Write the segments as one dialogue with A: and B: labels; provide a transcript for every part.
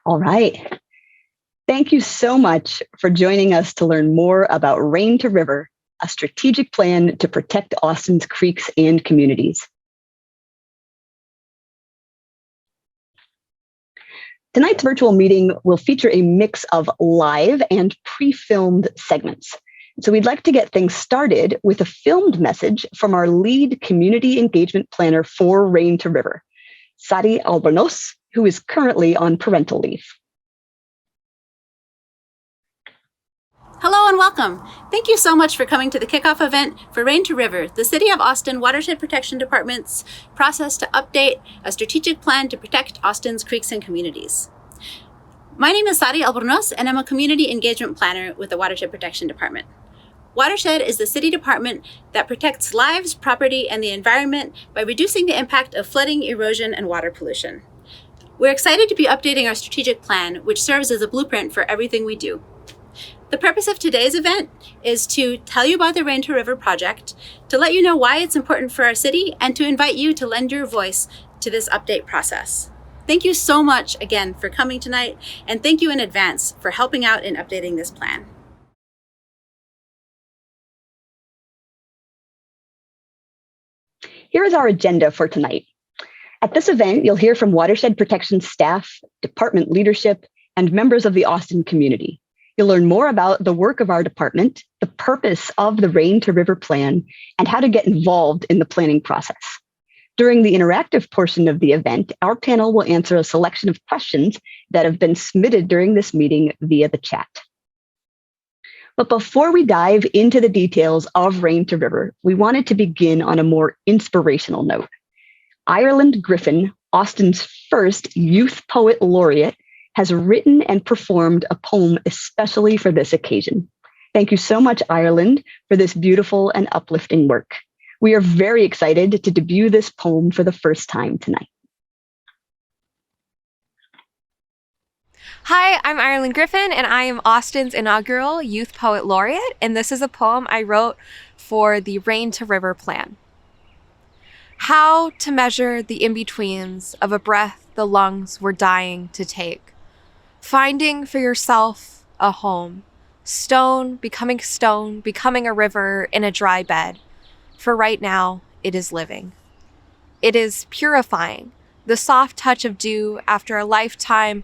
A: All right. Thank you so much for joining us to learn more about Rain to River, a strategic plan to protect Austin's creeks and communities. Tonight's virtual meeting will feature a mix of live and pre-filmed segments. So we'd like to get things started with a filmed message from our lead community engagement planner for Rain to River, Sari Albornoz, who is currently on parental leave.
B: Hello and welcome. Thank you so much for coming to the kickoff event for Rain to River, the City of Austin Watershed Protection Department's process to update a strategic plan to protect Austin's creeks and communities. My name is Sari Albornoz, and I'm a community engagement planner with the Watershed Protection Department. Watershed is the city department that protects lives, property, and the environment by reducing the impact of flooding, erosion, and water pollution. We're excited to be updating our strategic plan, which serves as a blueprint for everything we do. The purpose of today's event is to tell you about the Rain to River project, to let you know why it's important for our city, and to invite you to lend your voice to this update process. Thank you so much again for coming tonight, and thank you in advance for helping out in updating this plan.
A: Here is our agenda for tonight. At this event, you'll hear from Watershed Protection staff, department leadership, and members of the Austin community. You'll learn more about the work of our department, the purpose of the Rain to River plan, and how to get involved in the planning process. During the interactive portion of the event, our panel will answer a selection of questions that have been submitted during this meeting via the chat. But before we dive into the details of Rain to River, we wanted to begin on a more inspirational note. Ireland Griffin, Austin's first Youth Poet Laureate, has written and performed a poem especially for this occasion. Thank you so much, Ireland, for this beautiful and uplifting work. We are very excited to debut this poem for the first time tonight.
C: Hi, I'm Ireland Griffin, and I am Austin's inaugural Youth Poet Laureate, and this is a poem I wrote for the Rain to River plan. How to measure the in-betweens of a breath the lungs were dying to take. Finding for yourself a home, stone becoming a river in a dry bed. For right now, it is living. It is purifying, the soft touch of dew after a lifetime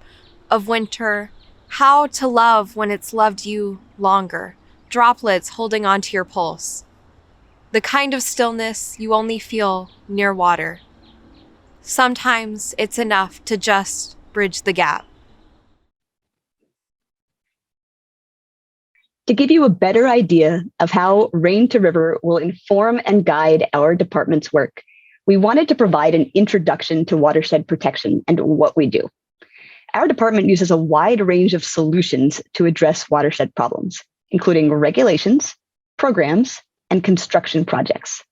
C: of winter. How to love when it's loved you longer, droplets holding onto your pulse. The kind of stillness you only feel near water. Sometimes it's enough to just bridge the gap.
A: To give you a better idea of how Rain to River will inform and guide our department's work, we wanted to provide an introduction to watershed protection and what we do. Our department uses a wide range of solutions to address watershed problems, including regulations, programs, and construction projects.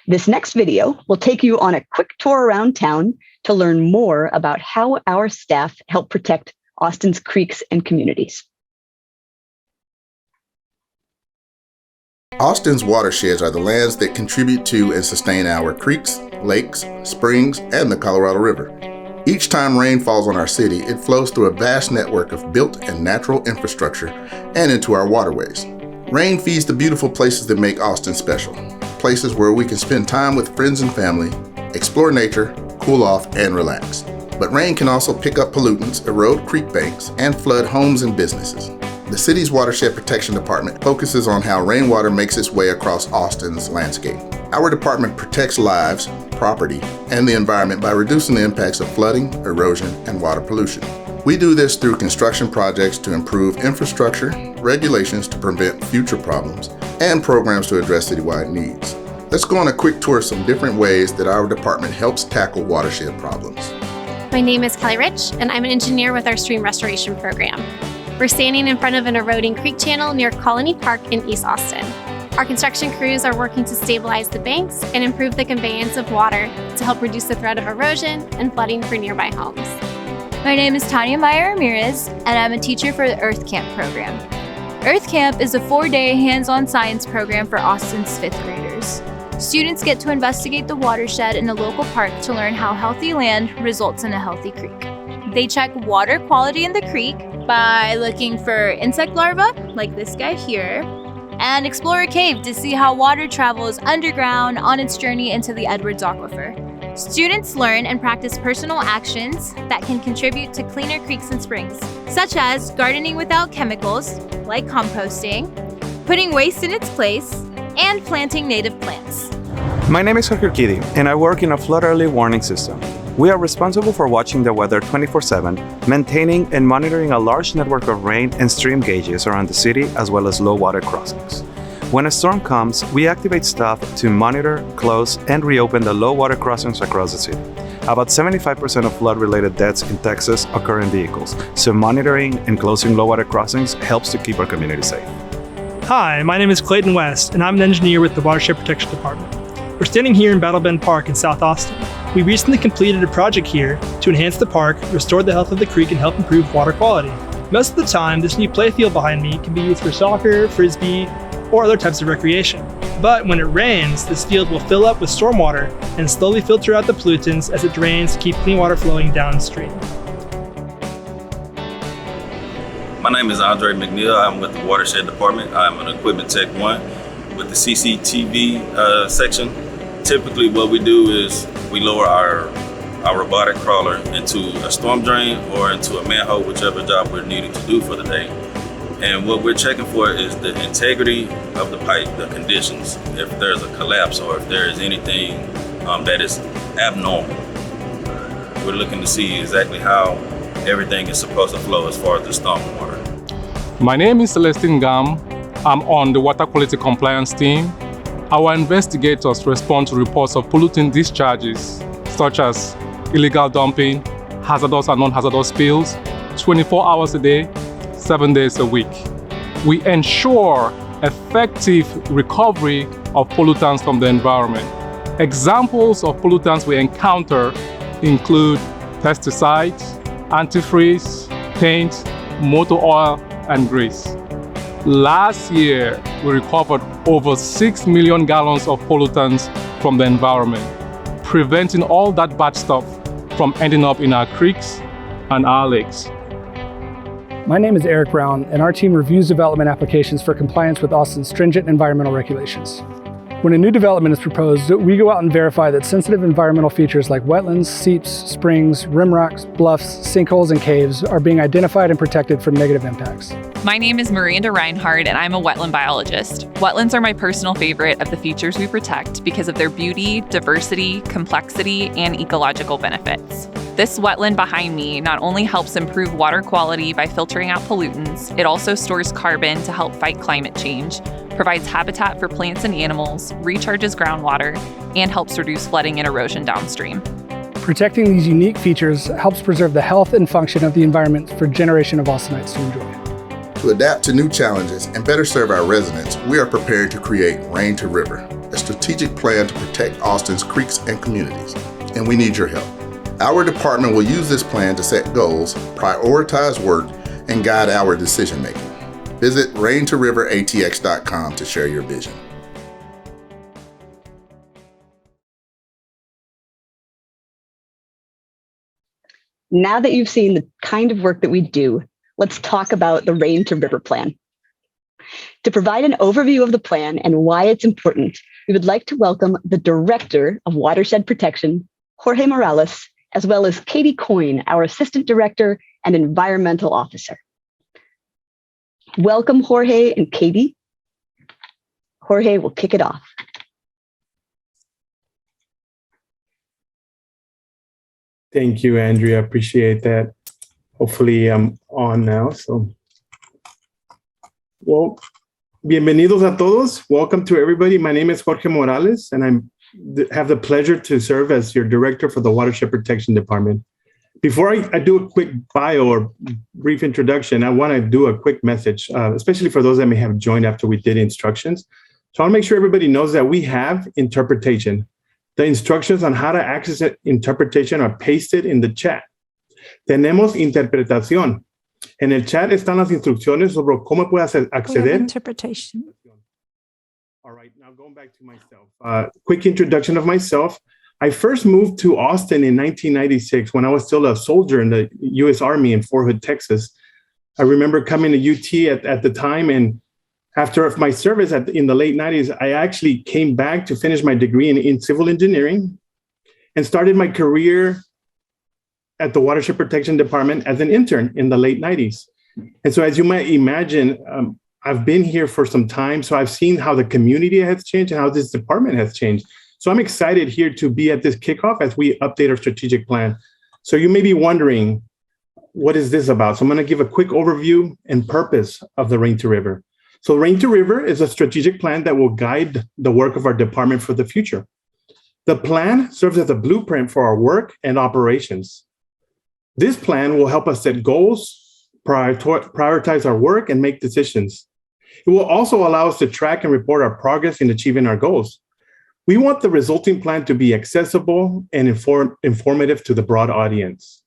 A: This next video will take you on a quick tour around town to learn more about how our staff help protect Austin's creeks and communities.
D: Austin's watersheds are the lands that contribute to and sustain our creeks, lakes, springs, and the Colorado River. Each time rain falls on our city, it flows through a vast network of built and natural infrastructure and into our waterways. Rain feeds the beautiful places that make Austin special, places where we can spend time with friends and family, explore nature, cool off, and relax. But rain can also pick up pollutants, erode creek banks, and flood homes and businesses. The city's Watershed Protection Department focuses on how rainwater makes its way across Austin's landscape. Our department protects lives, property, and the environment by reducing the impacts of flooding, erosion, and water pollution. We do this through construction projects to improve infrastructure, regulations to prevent future problems, and programs to address citywide needs. Let's go on a quick tour of some different ways that our department helps tackle watershed problems.
E: My name is Kelly Rich, and I'm an engineer with our stream restoration program. We're standing in front of an eroding creek channel near Colony Park in East Austin. Our construction crews are working to stabilize the banks and improve the conveyance of water to help reduce the threat of erosion and flooding for nearby homes.
F: My name is Tanya Meyer Ramirez, and I'm a teacher for the Earth Camp program. Earth Camp is a 4-day hands-on science program for Austin's 5th graders. Students get to investigate the watershed in a local park to learn how healthy land results in a healthy creek. They check water quality in the creek by looking for insect larvae, like this guy here, and explore a cave to see how water travels underground on its journey into the Edwards Aquifer. Students learn and practice personal actions that can contribute to cleaner creeks and springs, such as gardening without chemicals, like composting, putting waste in its place, and planting native plants.
G: My name is Jorge Urquidi, and I work in a flood early warning system. We are responsible for watching the weather 24/7, maintaining and monitoring a large network of rain and stream gauges around the city, as well as low water crossings. When a storm comes, we activate staff to monitor, close, and reopen the low water crossings across the city. About 75% of flood-related deaths in Texas occur in vehicles, so monitoring and closing low water crossings helps to keep our community safe.
H: Hi, my name is Clayton West, and I'm an engineer with the Watershed Protection Department. We're standing here in Battle Bend Park in South Austin. We recently completed a project here to enhance the park, restore the health of the creek, and help improve water quality. Most of the time, this new playfield behind me can be used for soccer, frisbee, or other types of recreation. But when it rains, this field will fill up with stormwater and slowly filter out the pollutants as it drains to keep clean water flowing downstream.
I: My name is Andre McNeil. I'm with the Watershed Department. I'm an Equipment Tech 1 with the CCTV section. Typically what we do is we lower our robotic crawler into a storm drain or into a manhole, whichever job we're needing to do for the day. And what we're checking for is the integrity of the pipe, the conditions, if there's a collapse or if there is anything that is abnormal. We're looking to see exactly how everything is supposed to flow as far as the stormwater.
J: My name is Celestine Gam. I'm on the water quality compliance team. Our investigators respond to reports of polluting discharges, such as illegal dumping, hazardous and non-hazardous spills, 24 hours a day, 7 days a week. We ensure effective recovery of pollutants from the environment. Examples of pollutants we encounter include pesticides, antifreeze, paint, motor oil, and grease. Last year, we recovered over 6 million gallons of pollutants from the environment, preventing all that bad stuff from ending up in our creeks and our lakes.
K: My name is Eric Brown, and our team reviews development applications for compliance with Austin's stringent environmental regulations. When a new development is proposed, we go out and verify that sensitive environmental features like wetlands, seeps, springs, rimrocks, bluffs, sinkholes, and caves are being identified and protected from negative impacts.
L: My name is Miranda Reinhardt, and I'm a wetland biologist. Wetlands are my personal favorite of the features we protect because of their beauty, diversity, complexity, and ecological benefits. This wetland behind me not only helps improve water quality by filtering out pollutants, it also stores carbon to help fight climate change, provides habitat for plants and animals, recharges groundwater, and helps reduce flooding and erosion downstream.
K: Protecting these unique features helps preserve the health and function of the environment for a generation of Austinites to enjoy.
D: To adapt to new challenges and better serve our residents, we are preparing to create Rain to River, a strategic plan to protect Austin's creeks and communities, and we need your help. Our department will use this plan to set goals, prioritize work, and guide our decision-making. Visit raintoriveratx.com to share your vision.
A: Now that you've seen the kind of work that we do, let's talk about the Rain to River plan. To provide an overview of the plan and why it's important, we would like to welcome the Director of Watershed Protection, Jorge Morales, as well as Katie Coyne, our Assistant Director and Environmental Officer. Welcome, Jorge and Katie. Jorge will kick it off.
M: Thank you, Andrea. Appreciate that. Hopefully I'm on now. Well, bienvenidos a todos. Welcome to everybody. My name is Jorge Morales, and I have the pleasure to serve as your director for the Watershed Protection Department. Before I do a quick bio or brief introduction, I want to do a quick message, especially for those that may have joined after we did instructions. So I want to make sure everybody knows that we have interpretation. The instructions on how to access interpretation are pasted in the chat. Tenemos interpretación. En el chat están las instrucciones sobre cómo puedes acceder.
N: Interpretation.
M: All right, now going back to myself. Quick introduction of myself. I first moved to Austin in 1996 when I was still a soldier in the U.S. Army in Fort Hood, Texas. I remember coming to UT at the time, and after my service in the late 90s, I actually came back to finish my degree in civil engineering and started my career at the Watershed Protection Department as an intern in the late 90s. And so as you might imagine, I've been here for some time, so I've seen how the community has changed and how this department has changed. So I'm excited here to be at this kickoff as we update our strategic plan. So you may be wondering, what is this about? So I'm going to give a quick overview and purpose of the Rain to River. So Rain to River is a strategic plan that will guide the work of our department for the future. The plan serves as a blueprint for our work and operations. This plan will help us set goals, prioritize our work, and make decisions. It will also allow us to track and report our progress in achieving our goals. We want the resulting plan to be accessible and informative to the broad audience.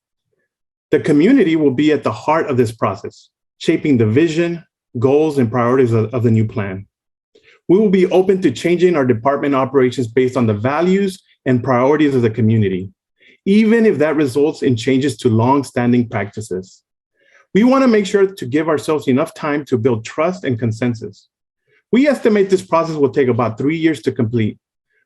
M: The community will be at the heart of this process, shaping the vision, goals, and priorities of the new plan. We will be open to changing our department operations based on the values and priorities of the community, even if that results in changes to long-standing practices. We want to make sure to give ourselves enough time to build trust and consensus. We estimate this process will take about 3 years to complete,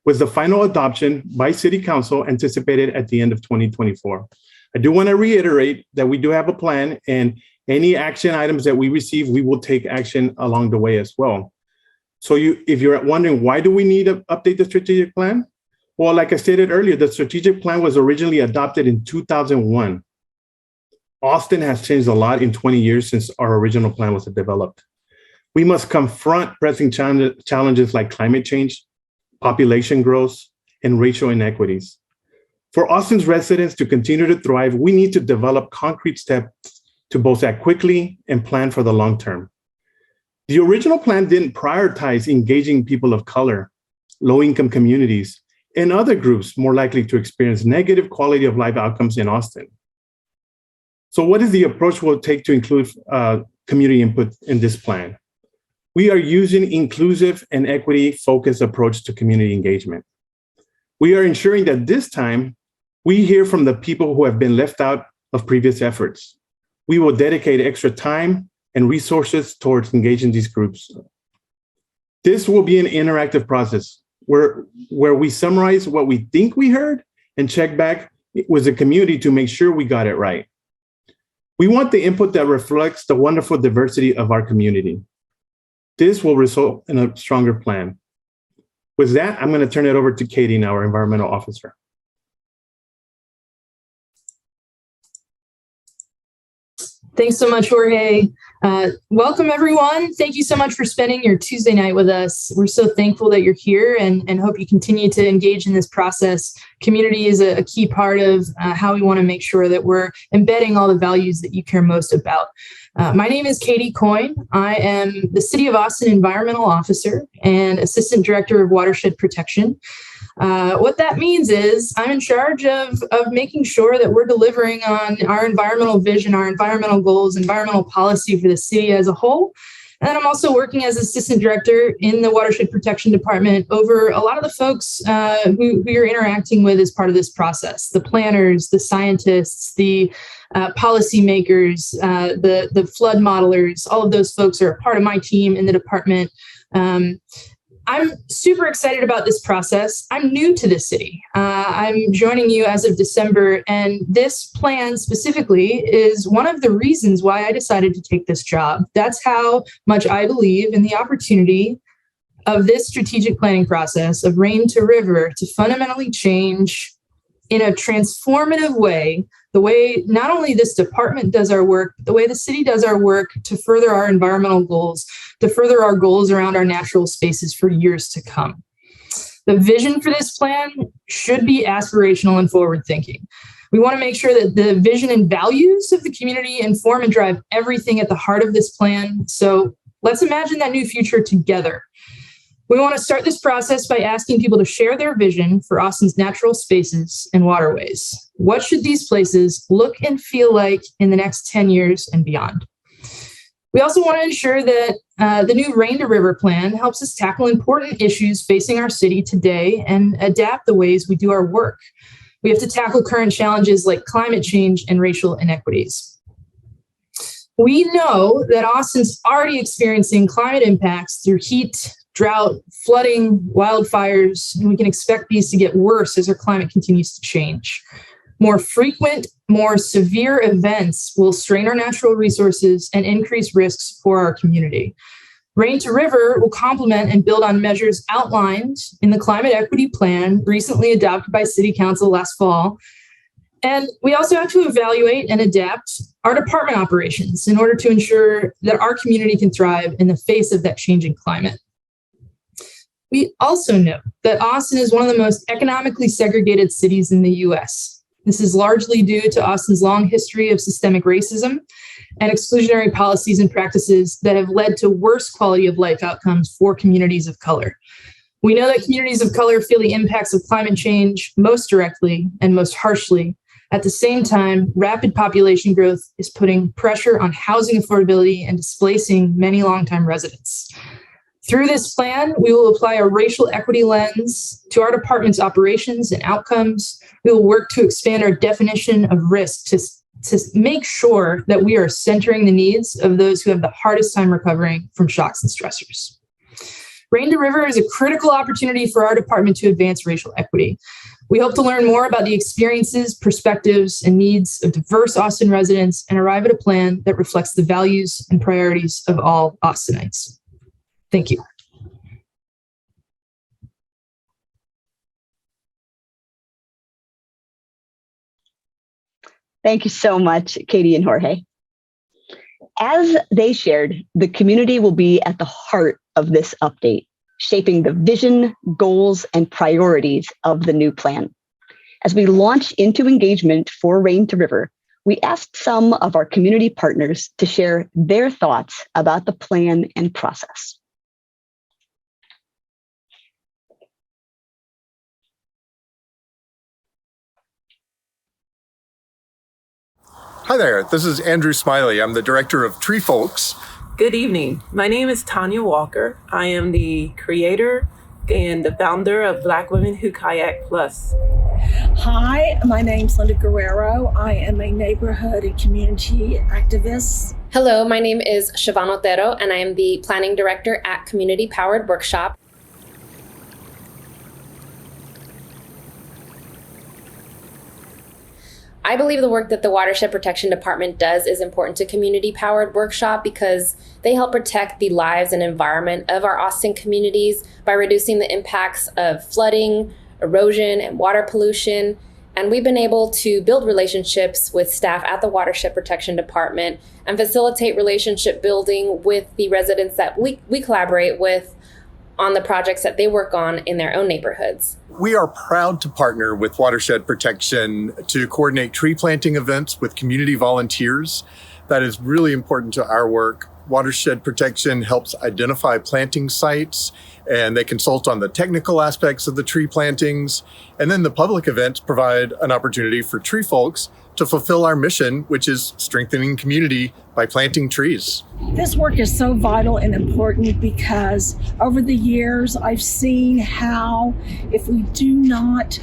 M: with the final adoption by City Council anticipated at the end of 2024. I do want to reiterate that we do have a plan, and any action items that we receive, we will take action along the way as well. So if you're wondering, why do we need to update the strategic plan? Well, like I stated earlier, the strategic plan was originally adopted in 2001. Austin has changed a lot in 20 years since our original plan was developed. We must confront pressing challenges like climate change, population growth, and racial inequities. For Austin's residents to continue to thrive, we need to develop concrete steps to both act quickly and plan for the long term. The original plan didn't prioritize engaging people of color, low-income communities, and other groups more likely to experience negative quality of life outcomes in Austin. So what is the approach we'll take to include community input in this plan? We are using inclusive and equity-focused approach to community engagement. We are ensuring that this time, we hear from the people who have been left out of previous efforts. We will dedicate extra time and resources towards engaging these groups. This will be an interactive process where we summarize what we think we heard and check back with the community to make sure we got it right. We want the input that reflects the wonderful diversity of our community. This will result in a stronger plan. With that, I'm going to turn it over to Katie, now our environmental officer.
N: Thanks so much, Jorge. Welcome, everyone. Thank you so much for spending your Tuesday night with us. We're so thankful that you're here and hope you continue to engage in this process. Community is a key part of how we want to make sure that we're embedding all the values that you care most about. My name is Katie Coyne. I am the City of Austin Environmental Officer and Assistant Director of Watershed Protection. What that means is I'm in charge of making sure that we're delivering on our environmental vision, our environmental goals, environmental policy for the city as a whole. And I'm also working as Assistant Director in the Watershed Protection Department over a lot of the folks who you're interacting with as part of this process, the planners, the scientists, the policymakers, the flood modelers. All of those folks are a part of my team in the department. I'm super excited about this process. I'm new to the city. I'm joining you as of December, and this plan specifically is one of the reasons why I decided to take this job. That's how much I believe in the opportunity of this strategic planning process of Rain to River to fundamentally change in a transformative way the way not only this department does our work, but the way the city does our work to further our environmental goals, to further our goals around our natural spaces for years to come. The vision for this plan should be aspirational and forward-thinking. We want to make sure that the vision and values of the community inform and drive everything at the heart of this plan. So let's imagine that new future together. We want to start this process by asking people to share their vision for Austin's natural spaces and waterways. What should these places look and feel like in the next 10 years and beyond? We also want to ensure that the new Rain to River plan helps us tackle important issues facing our city today and adapt the ways we do our work. We have to tackle current challenges like climate change and racial inequities. We know that Austin's already experiencing climate impacts through heat, drought, flooding, wildfires, and we can expect these to get worse as our climate continues to change. More frequent, more severe events will strain our natural resources and increase risks for our community. Rain to River will complement and build on measures outlined in the Climate Equity Plan recently adopted by City Council last fall. And we also have to evaluate and adapt our department operations in order to ensure that our community can thrive in the face of that changing climate. We also know that Austin is one of the most economically segregated cities in the US. This is largely due to Austin's long history of systemic racism and exclusionary policies and practices that have led to worse quality of life outcomes for communities of color. We know that communities of color feel the impacts of climate change most directly and most harshly. At the same time, rapid population growth is putting pressure on housing affordability and displacing many longtime residents. Through this plan, we will apply a racial equity lens to our department's operations and outcomes. We will work to expand our definition of risk to make sure that we are centering the needs of those who have the hardest time recovering from shocks and stressors. Rain to River is a critical opportunity for our department to advance racial equity. We hope to learn more about the experiences, perspectives, and needs of diverse Austin residents and arrive at a plan that reflects the values and priorities of all Austinites. Thank you.
A: Thank you so much, Katie and Jorge. As they shared, the community will be at the heart of this update, shaping the vision, goals, and priorities of the new plan. As we launch into engagement for Rain to River, we asked some of our community partners to share their thoughts about the plan and process.
O: Hi there, this is Andrew Smiley. I'm the director of Tree Folks.
P: Good evening. My name is Tanya Walker. I am the creator and the founder of Black Women Who Kayak Plus.
Q: Hi, my name's Linda Guerrero. I am a neighborhood and community activist.
R: Hello, my name is Siobhan Otero, and I am the planning director at Community Powered Workshop. I believe the work that the Watershed Protection Department does is important to Community Powered Workshop because they help protect the lives and environment of our Austin communities by reducing the impacts of flooding, erosion, and water pollution. And we've been able to build relationships with staff at the Watershed Protection Department and facilitate relationship building with the residents that we collaborate with on the projects that they work on in their own neighborhoods.
O: We are proud to partner with Watershed Protection to coordinate tree planting events with community volunteers. That is really important to our work. Watershed Protection helps identify planting sites, and they consult on the technical aspects of the tree plantings. And then the public events provide an opportunity for tree folks to fulfill our mission, which is strengthening community by planting trees.
Q: This work is so vital and important because over the years, I've seen how if we do not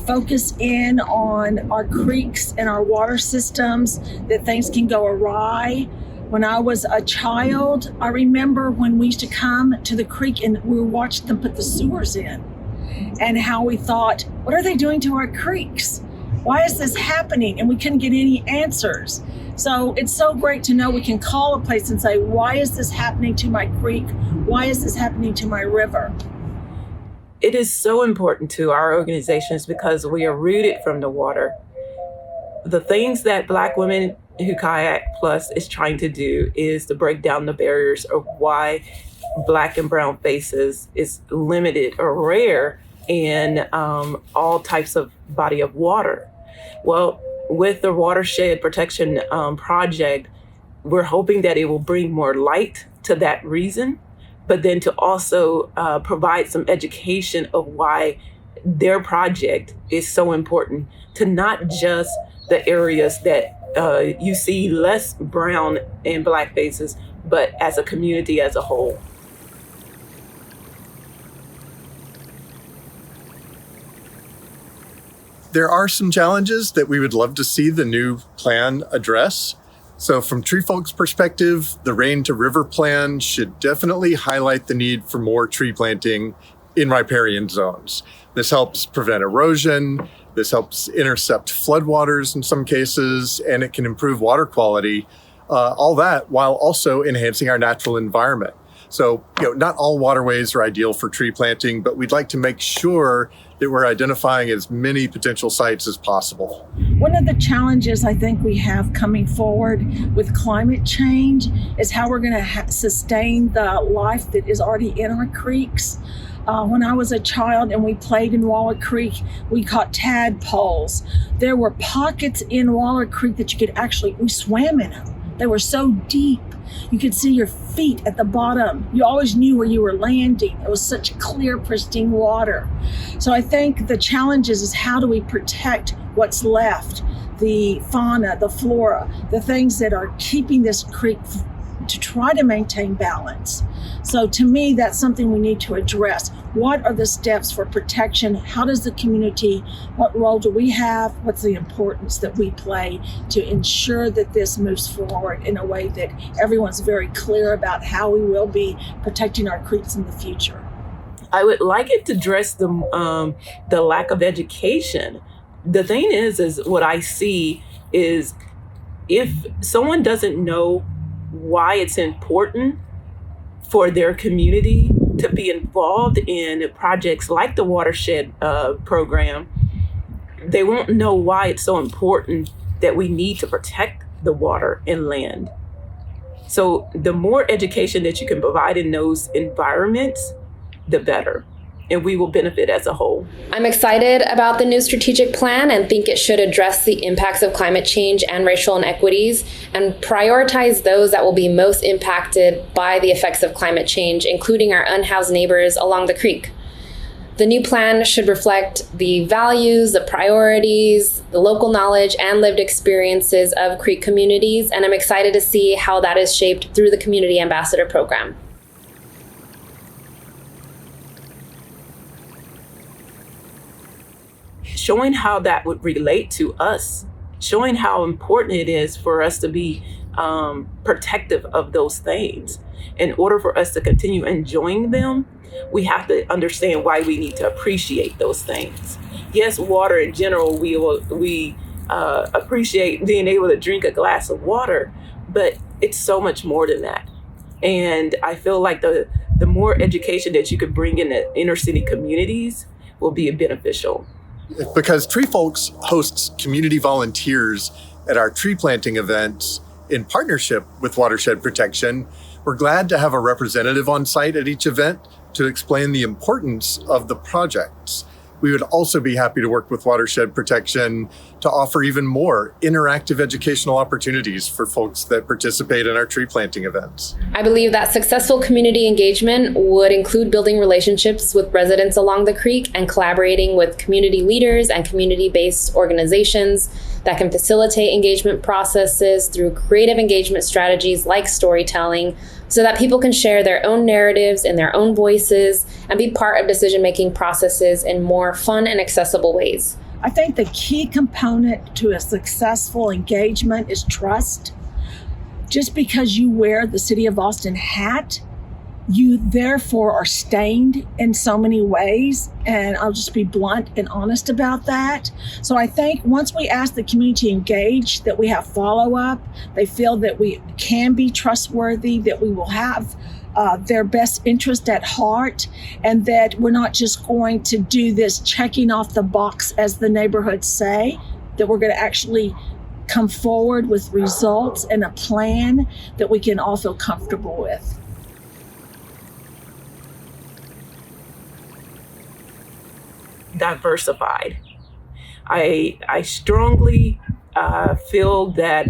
Q: focus in on our creeks and our water systems, that things can go awry. When I was a child, I remember when we used to come to the creek and we watched them put the sewers in, and how we thought, what are they doing to our creeks? Why is this happening? And we couldn't get any answers. So it's so great to know we can call a place and say, why is this happening to my creek? Why is this happening to my river?
P: It is so important to our organizations because we are rooted from the water. The things that Black Women Who Kayak Plus is trying to do is to break down the barriers of why Black and brown faces is limited or rare in all types of body of water. Well, with the Watershed Protection Project, we're hoping that it will bring more light to that reason, but then to also provide some education of why their project is so important to not just the areas that you see less brown and Black faces, but as a community as a whole.
O: There are some challenges that we would love to see the new plan address. So from Tree Folks' perspective, the Rain to River plan should definitely highlight the need for more tree planting in riparian zones. This helps prevent erosion, this helps intercept floodwaters in some cases, and it can improve water quality, all that while also enhancing our natural environment. So, not all waterways are ideal for tree planting, but we'd like to make sure that we're identifying as many potential sites as possible.
Q: One of the challenges I think we have coming forward with climate change is how we're going to sustain the life that is already in our creeks. When I was a child and we played in Waller Creek, we caught tadpoles. There were pockets in Waller Creek that we swam in them. They were so deep. You could see your feet at the bottom. You always knew where you were landing. It was such clear, pristine water. So I think the challenge is how do we protect what's left, the fauna, the flora, the things that are keeping this creek to try to maintain balance. So to me, that's something we need to address. What are the steps for protection? How does the community, what role do we have? What's the importance that we play to ensure that this moves forward in a way that everyone's very clear about how we will be protecting our creeks in the future?
P: I would like it to address the lack of education. The thing is what I see is if someone doesn't know why it's important for their community to be involved in projects like the Watershed program, they won't know why it's so important that we need to protect the water and land. So the more education that you can provide in those environments, the better. And we will benefit as a whole.
R: I'm excited about the new strategic plan and think it should address the impacts of climate change and racial inequities and prioritize those that will be most impacted by the effects of climate change, including our unhoused neighbors along the creek. The new plan should reflect the values, the priorities, the local knowledge, and lived experiences of Creek communities, and I'm excited to see how that is shaped through the Community Ambassador Program.
P: Showing how that would relate to us, showing how important it is for us to be protective of those things. In order for us to continue enjoying them, we have to understand why we need to appreciate those things. Yes, water in general, we appreciate being able to drink a glass of water, but it's so much more than that. And I feel like the more education that you could bring in the inner city communities will be beneficial.
O: Because Tree Folks hosts community volunteers at our tree planting events in partnership with Watershed Protection, we're glad to have a representative on site at each event to explain the importance of the projects. We would also be happy to work with Watershed Protection to offer even more interactive educational opportunities for folks that participate in our tree planting events.
R: I believe that successful community engagement would include building relationships with residents along the creek and collaborating with community leaders and community-based organizations that can facilitate engagement processes through creative engagement strategies like storytelling, so that people can share their own narratives in their own voices and be part of decision-making processes in more fun and accessible ways.
Q: I think the key component to a successful engagement is trust. Just because you wear the City of Austin hat, you therefore are stained in so many ways, and I'll just be blunt and honest about that. So I think once we ask the community engaged, that we have follow-up, they feel that we can be trustworthy, that we will have their best interest at heart, and that we're not just going to do this checking off the box as the neighborhoods say, that we're going to actually come forward with results and a plan that we can all feel comfortable with.
P: Diversified. I strongly feel that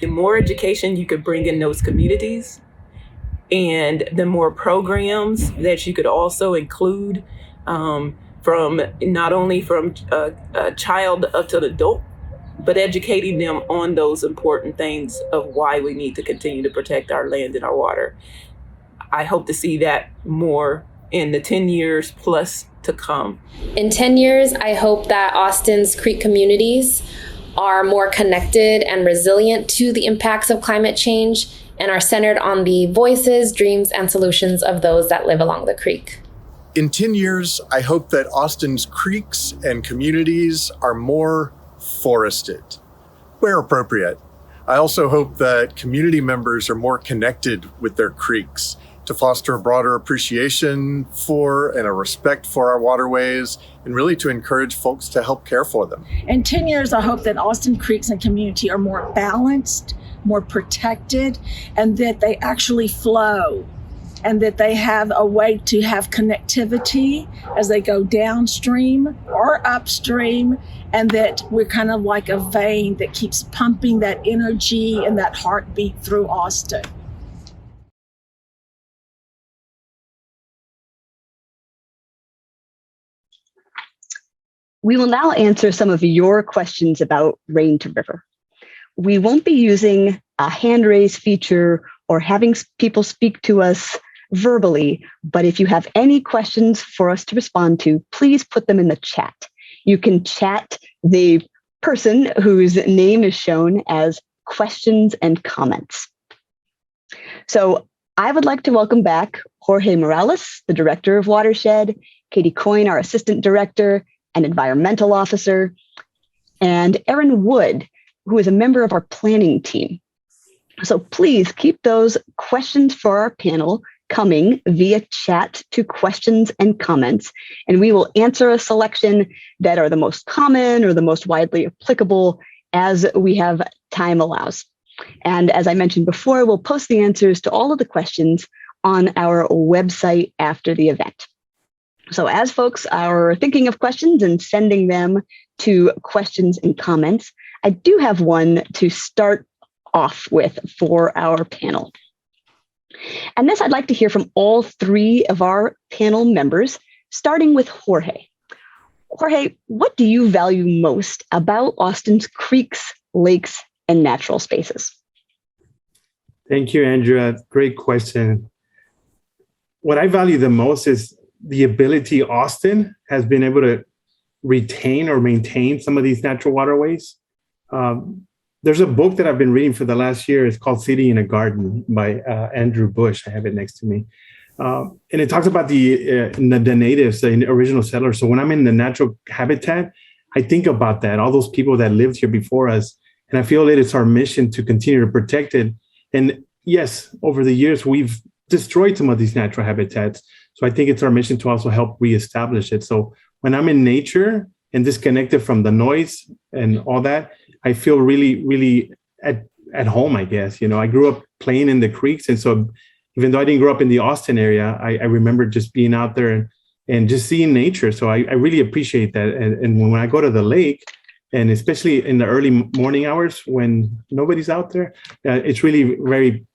P: the more education you could bring in those communities and the more programs that you could also include from not only from a child up to an adult, but educating them on those important things of why we need to continue to protect our land and our water. I hope to see that more in the 10 years plus to come.
R: In 10 years, I hope that Austin's creek communities are more connected and resilient to the impacts of climate change and are centered on the voices, dreams, and solutions of those that live along the creek.
O: In 10 years, I hope that Austin's creeks and communities are more forested, where appropriate. I also hope that community members are more connected with their creeks to foster a broader appreciation for and a respect for our waterways, and really to encourage folks to help care for them.
Q: In 10 years, I hope that Austin creeks and community are more balanced, more protected, and that they actually flow, and that they have a way to have connectivity as they go downstream or upstream, and that we're kind of like a vein that keeps pumping that energy and that heartbeat through Austin.
A: We will now answer some of your questions about Rain to River. We won't be using a hand raise feature or having people speak to us verbally, but if you have any questions for us to respond to, please put them in the chat. You can chat the person whose name is shown as questions and comments. So I would like to welcome back Jorge Morales, the Director of Watershed, Katie Coyne, our Assistant Director and Environmental Officer, and Erin Wood, who is a member of our planning team. So please keep those questions for our panel coming via chat to questions and comments, and we will answer a selection that are the most common or the most widely applicable as we have time allows. And as I mentioned before, we'll post the answers to all of the questions on our website after the event. So as folks are thinking of questions and sending them to questions and comments, I do have one to start off with for our panel. And this I'd like to hear from all three of our panel members, starting with Jorge. Jorge, what do you value most about Austin's creeks, lakes, and natural spaces?
M: Thank you, Andrea. Great question. What I value the most is the ability Austin has been able to retain or maintain some of these natural waterways. There's a book that I've been reading for the last year. It's called City in a Garden by Andrew Bush. I have it next to me. And it talks about the natives, the original settlers. So when I'm in the natural habitat, I think about that, all those people that lived here before us. And I feel that it's our mission to continue to protect it. And yes, over the years, we've destroyed some of these natural habitats. So I think it's our mission to also help reestablish it. So when I'm in nature and disconnected from the noise and all that, I feel really, really at home, I guess. You know, I grew up playing in the creeks. And so even though I didn't grow up in the Austin area, I remember just being out there and just seeing nature. So I really appreciate that. And when I go to the lake, and especially in the early morning hours when nobody's out there, it's really very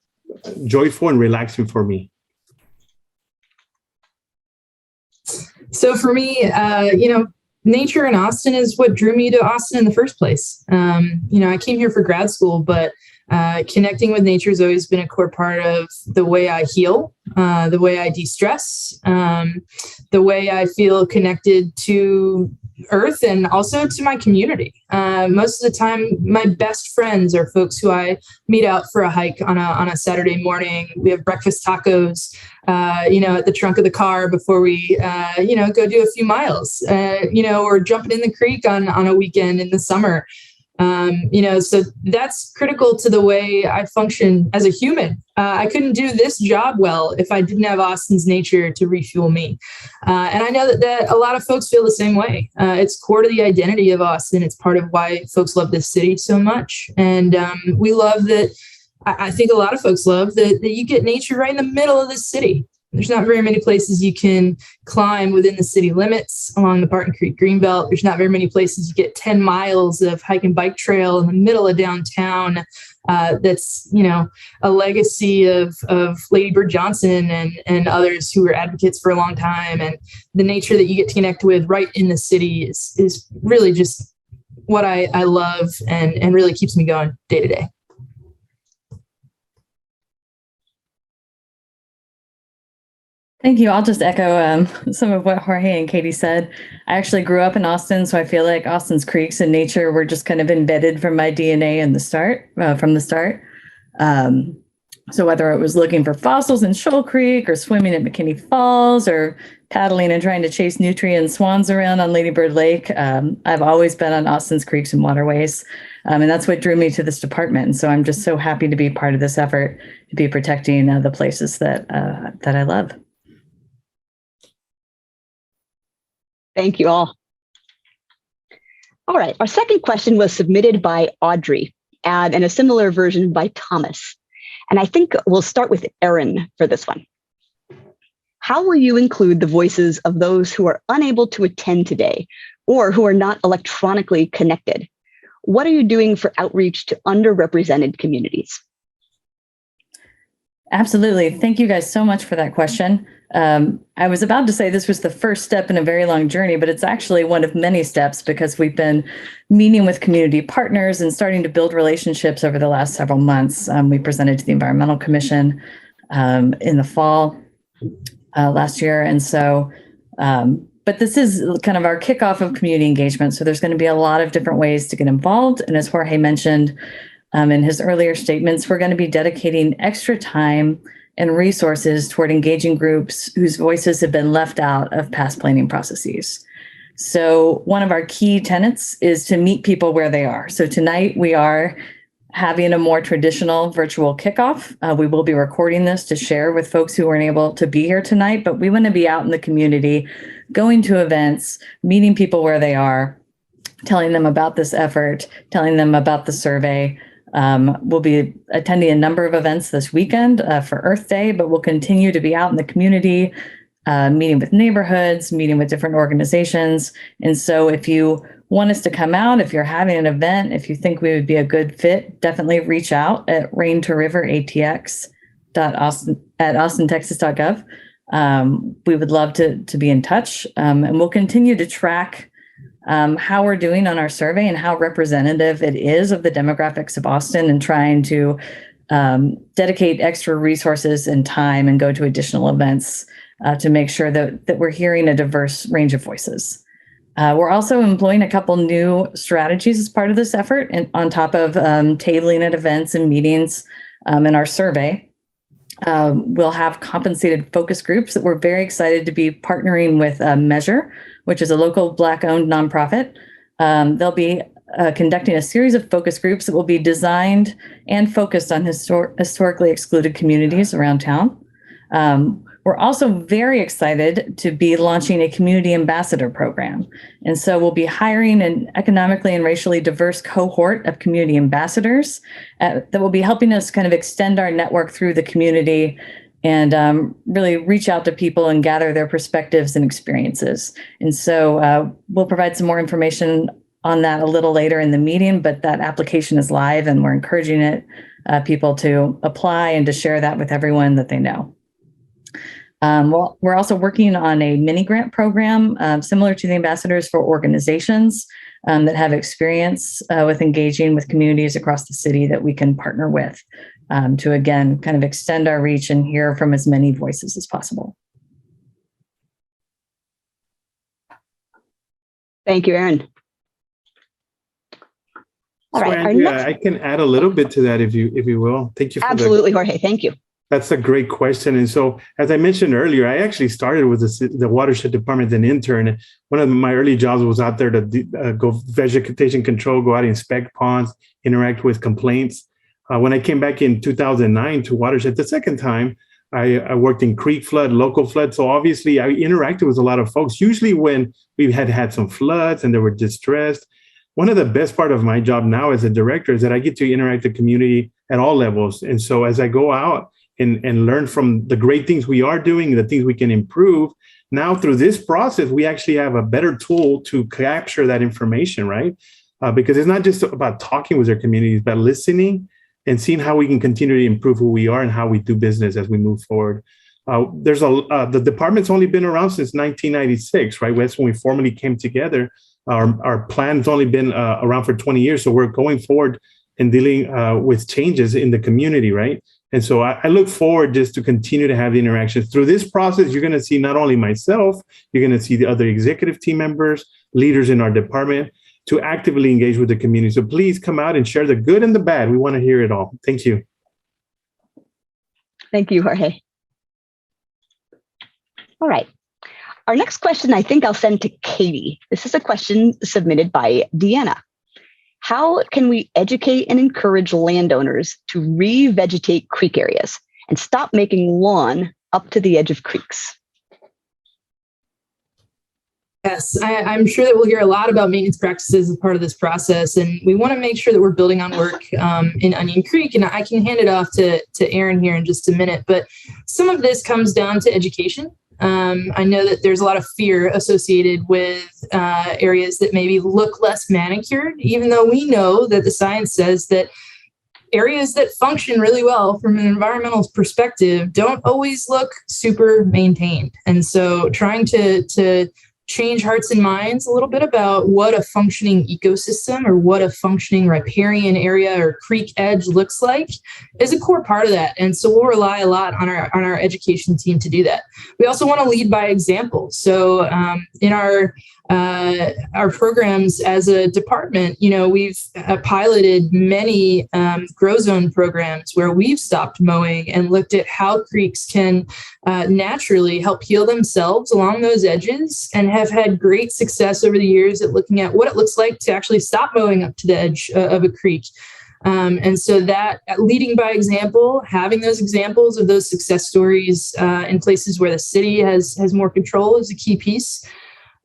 M: joyful and relaxing for me.
N: So for me, nature in Austin is what drew me to Austin in the first place. I came here for grad school, but connecting with nature has always been a core part of the way I heal, the way I de-stress, the way I feel connected to Earth and also to my community. Most of the time, my best friends are folks who I meet out for a hike on a Saturday morning. We have breakfast tacos, at the trunk of the car before we, go do a few miles, or jumping in the creek on a weekend in the summer. So that's critical to the way I function as a human. I couldn't do this job well if I didn't have Austin's nature to refuel me. And I know that a lot of folks feel the same way. It's core to the identity of Austin. It's part of why folks love this city so much. And we love that. I think a lot of folks love that you get nature right in the middle of the city. There's not very many places you can climb within the city limits along the Barton Creek Greenbelt. There's not very many places you get 10 miles of hike and bike trail in the middle of downtown. That's, a legacy of Lady Bird Johnson and others who were advocates for a long time. And the nature that you get to connect with right in the city is really just what I love and really keeps me going day to day.
S: Thank you. I'll just echo some of what Jorge and Katie said. I actually grew up in Austin, so I feel like Austin's creeks and nature were just kind of embedded from my DNA from the start. So whether it was looking for fossils in Shoal Creek or swimming at McKinney Falls or paddling and trying to chase nutria and swans around on Lady Bird Lake, I've always been on Austin's creeks and waterways. And that's what drew me to this department. And so I'm just so happy to be part of this effort to be protecting the places that I love.
A: Thank you all. All right, our second question was submitted by Audrey and a similar version by Thomas. And I think we'll start with Erin for this one. How will you include the voices of those who are unable to attend today or who are not electronically connected? What are you doing for outreach to underrepresented communities?
S: Absolutely. Thank you guys so much for that question. I was about to say this was the first step in a very long journey, but it's actually one of many steps because we've been meeting with community partners and starting to build relationships over the last several months. We presented to the Environmental Commission in the fall last year. And so, but this is kind of our kickoff of community engagement. So there's going to be a lot of different ways to get involved. And as Jorge mentioned in his earlier statements, we're going to be dedicating extra time and resources toward engaging groups whose voices have been left out of past planning processes. So one of our key tenets is to meet people where they are. So tonight we are having a more traditional virtual kickoff. We will be recording this to share with folks who weren't able to be here tonight, but we want to be out in the community, going to events, meeting people where they are, telling them about this effort, telling them about the survey. We'll be attending a number of events this weekend for Earth Day, but we'll continue to be out in the community, meeting with neighborhoods, meeting with different organizations. And so if you want us to come out, if you're having an event, if you think we would be a good fit, definitely reach out at raintoriveratx.austintexas.gov. We would love to be in touch, and we'll continue to track how we're doing on our survey and how representative it is of the demographics of Austin, and trying to dedicate extra resources and time and go to additional events to make sure that we're hearing a diverse range of voices. We're also employing a couple new strategies as part of this effort, and on top of tabling at events and meetings in our survey. We'll have compensated focus groups that we're very excited to be partnering with Measure, which is a local Black-owned nonprofit. They'll be conducting a series of focus groups that will be designed and focused on historically excluded communities around town. We're also very excited to be launching a community ambassador program. And so we'll be hiring an economically and racially diverse cohort of community ambassadors that will be helping us kind of extend our network through the community and really reach out to people and gather their perspectives and experiences. And so we'll provide some more information on that a little later in the meeting, but that application is live and we're encouraging people to apply and to share that with everyone that they know. Well, we're also working on a mini grant program similar to the ambassadors for organizations that have experience with engaging with communities across the city that we can partner with to, again, kind of extend our reach and hear from as many voices as possible.
A: Thank you, Erin. All right,
M: Andrea, I can add a little bit to that if you will. Thank you.
A: Absolutely, Jorge. Thank you.
M: That's a great question. And so, as I mentioned earlier, I actually started with the watershed department as an intern. One of my early jobs was out there to go vegetation control, go out and inspect ponds, interact with complaints. When I came back in 2009 to watershed the second time, I worked in creek flood, local flood. So obviously I interacted with a lot of folks, usually when we had some floods and they were distressed. One of the best part of my job now as a director is that I get to interact with the community at all levels. And so as I go out and learn from the great things we are doing, the things we can improve, now through this process, we actually have a better tool to capture that information, right? Because it's not just about talking with our communities, but listening and seeing how we can continue to improve who we are and how we do business as we move forward. The department's only been around since 1996, right? That's when we formally came together. Our plan's only been around for 20 years, so we're going forward and dealing with changes in the community, right? And so I look forward just to continue to have the interactions. Through this process, you're going to see not only myself, you're going to see the other executive team members, leaders in our department, to actively engage with the community. So please come out and share the good and the bad. We want to hear it all. Thank you.
A: Thank you, Jorge. All right. Our next question, I think I'll send to Katie. This is a question submitted by Deanna. How can we educate and encourage landowners to revegetate creek areas and stop making lawn up to the edge of creeks?
N: Yes, I'm sure that we'll hear a lot about maintenance practices as part of this process, and we want to make sure that we're building on work in Onion Creek, and I can hand it off to Aaron here in just a minute, but some of this comes down to education. I know that there's a lot of fear associated with areas that maybe look less manicured, even though we know that the science says that areas that function really well from an environmental perspective don't always look super maintained. And so trying to change hearts and minds a little bit about what a functioning ecosystem or what a functioning riparian area or creek edge looks like is a core part of that. And so we'll rely a lot on our education team to do that. We also want to lead by example. So in our programs as a department, we've piloted many grow zone programs where we've stopped mowing and looked at how creeks can naturally help heal themselves along those edges, and have had great success over the years at looking at what it looks like to actually stop mowing up to the edge of a creek. And so that leading by example, having those examples of those success stories in places where the city has more control is a key piece.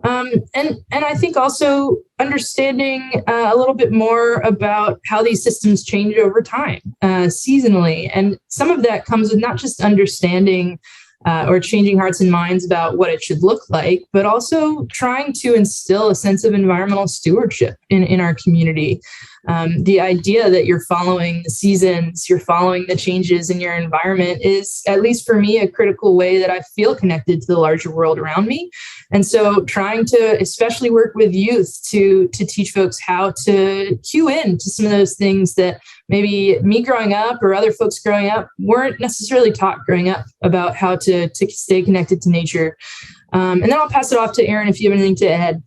N: And I think also understanding a little bit more about how these systems change over time, seasonally. And some of that comes with not just understanding or changing hearts and minds about what it should look like, but also trying to instill a sense of environmental stewardship in our community. The idea that you're following the seasons, you're following the changes in your environment is, at least for me, a critical way that I feel connected to the larger world around me. And so trying to especially work with youth to teach folks how to cue in to some of those things that maybe me growing up or other folks growing up weren't necessarily taught growing up about how to stay connected to nature. And then I'll pass it off to Aaron if you have anything to add.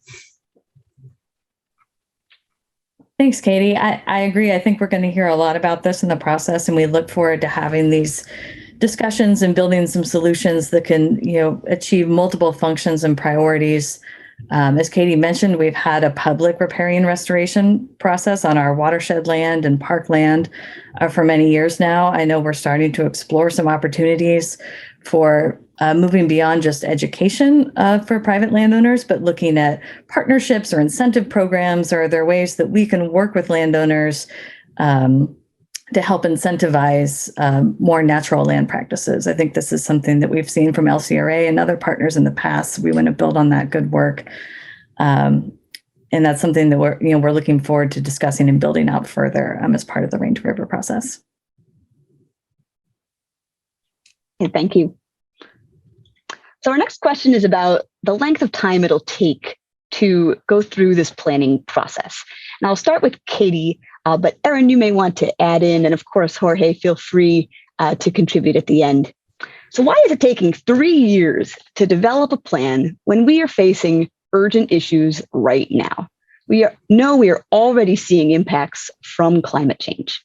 S: Thanks, Katie. I agree. I think we're going to hear a lot about this in the process, and we look forward to having these discussions and building some solutions that can, achieve multiple functions and priorities. As Katie mentioned, we've had a public riparian restoration process on our watershed land and park land for many years now. I know we're starting to explore some opportunities for moving beyond just education for private landowners, but looking at partnerships or incentive programs. Or are there ways that we can work with landowners to help incentivize more natural land practices? I think this is something that we've seen from LCRA and other partners in the past. We want to build on that good work. And that's something that we're looking forward to discussing and building out further as part of the Rain to River process.
A: Okay, thank you. So our next question is about the length of time it'll take to go through this planning process. And I'll start with Katie, but Aaron, you may want to add in, and of course, Jorge, feel free to contribute at the end. So why is it taking 3 years to develop a plan when we are facing urgent issues right now? We are already seeing impacts from climate change.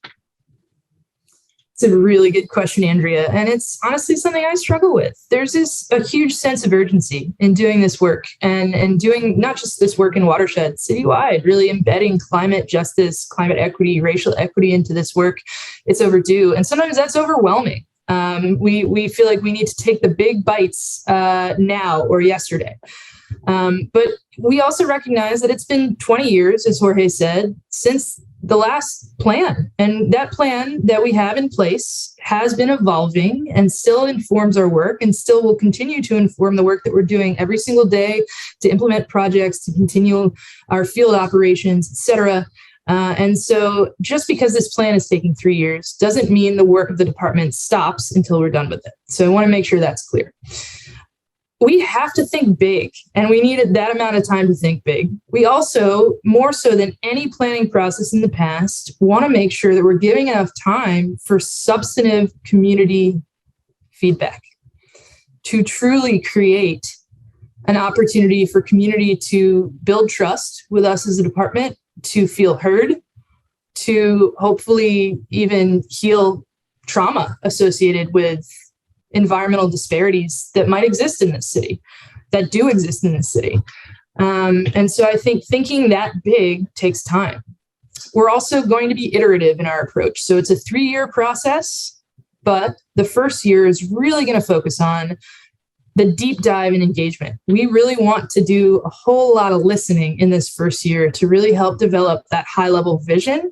N: It's a really good question, Andrea. And it's honestly something I struggle with. There's a huge sense of urgency in doing this work and doing not just this work in watershed, citywide, really embedding climate justice, climate equity, racial equity into this work. It's overdue. And sometimes that's overwhelming. We feel like we need to take the big bites now or yesterday. But we also recognize that it's been 20 years, as Jorge said, since the last plan. And that plan that we have in place has been evolving and still informs our work and still will continue to inform the work that we're doing every single day to implement projects, to continue our field operations, et cetera. And so just because this plan is taking 3 years doesn't mean the work of the department stops until we're done with it. So I want to make sure that's clear. we have to think big, and we needed that amount of time to think big. We also, more so than any planning process in the past, want to make sure that we're giving enough time for substantive community feedback to truly create an opportunity for community to build trust with us as a department, to feel heard, to hopefully even heal trauma associated with environmental disparities that might exist in this city, that do exist in this city. And so I think thinking that big takes time. We're also going to be iterative in our approach. So it's a 3-year process, but the first year is really going to focus on the deep dive and engagement. We really want to do a whole lot of listening in this first year to really help develop that high level vision.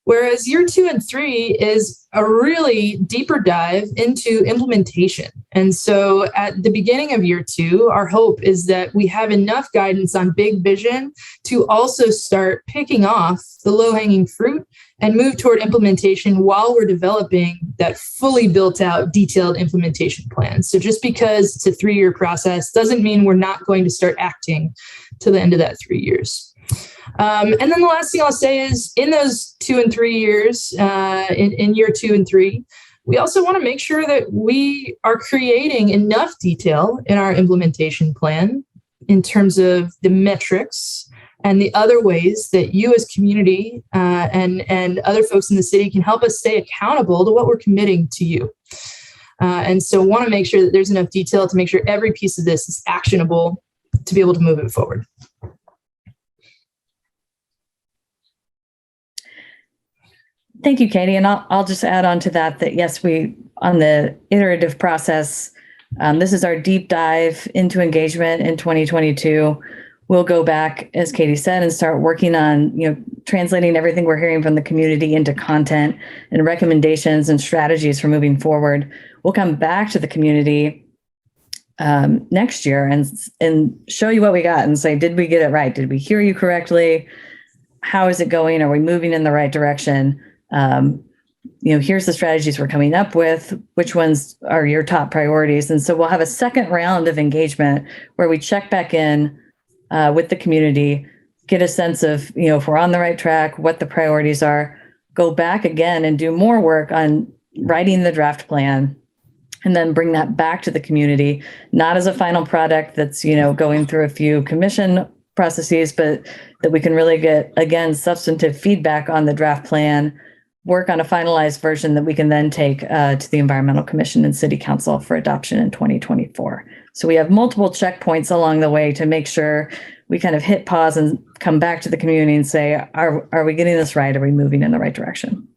N: Whereas year 2 and 3 is a really deeper dive into implementation. And so at the beginning of year 2, our hope is that we have enough guidance on big vision to also start picking off the low-hanging fruit and move toward implementation while we're developing that fully built out detailed implementation plan. So just because it's a 3-year process doesn't mean we're not going to start acting to the end of that 3 years. And then the last thing I'll say is in those 2 and 3 years, in year 2 and 3, we also want to make sure that we are creating enough detail in our implementation plan in terms of the metrics and the other ways that you as community and other folks in the city can help us stay accountable to what we're committing to you. And so want to make sure that there's enough detail to make sure every piece of this is actionable to be able to move it forward.
S: Thank you, Katie. And I'll just add on to that yes, we, on the iterative process, this is our deep dive into engagement in 2022. We'll go back, as Katie said, and start working on, translating everything we're hearing from the community into content and recommendations and strategies for moving forward. We'll come back to the community next year and show you what we got and say, did we get it right? Did we hear you correctly? How is it going? Are we moving in the right direction? Here's the strategies we're coming up with. Which ones are your top priorities? And so we'll have a second round of engagement where we check back in with the community, get a sense of, if we're on the right track, what the priorities are, go back again and do more work on writing the draft plan, and then bring that back to the community, not as a final product that's, going through a few commission processes, but that we can really get, again, substantive feedback on the draft plan, work on a finalized version that we can then take to the Environmental Commission and City Council for adoption in 2024. So we have multiple checkpoints along the way to make sure we kind of hit pause and come back to the community and say, are we getting this right? Are we moving in the right direction?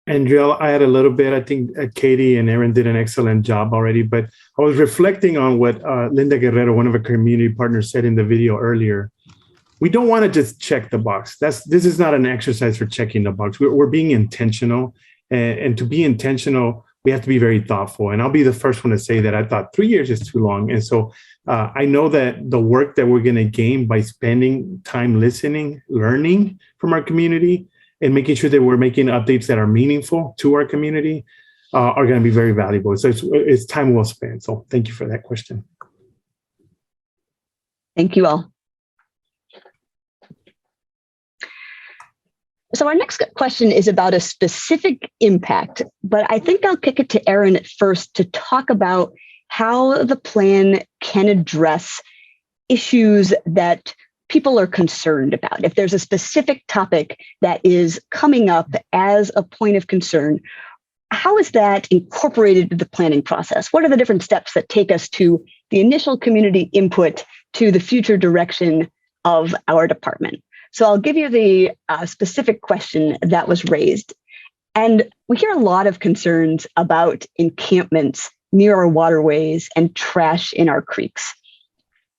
M: Andrea, I had a little bit. I think Katie and Aaron did an excellent job already, but I was reflecting on what Linda Guerrero, one of our community partners, said in the video earlier. We don't want to just check the box. This is not an exercise for checking the box. We're being intentional, and to be intentional, we have to be very thoughtful. And I'll be the first one to say that I thought 3 years is too long. And so I know that the work that we're going to gain by spending time listening, learning from our community, and making sure that we're making updates that are meaningful to our community are going to be very valuable. So it's time well spent. So thank you for that question.
A: Thank you all. So our next question is about a specific impact, but I think I'll kick it to Aaron at first to talk about how the plan can address issues that people are concerned about. If there's a specific topic that is coming up as a point of concern, how is that incorporated into the planning process? What are the different steps that take us to the initial community input to the future direction of our department? So I'll give you the specific question that was raised. And we hear a lot of concerns about encampments near our waterways and trash in our creeks.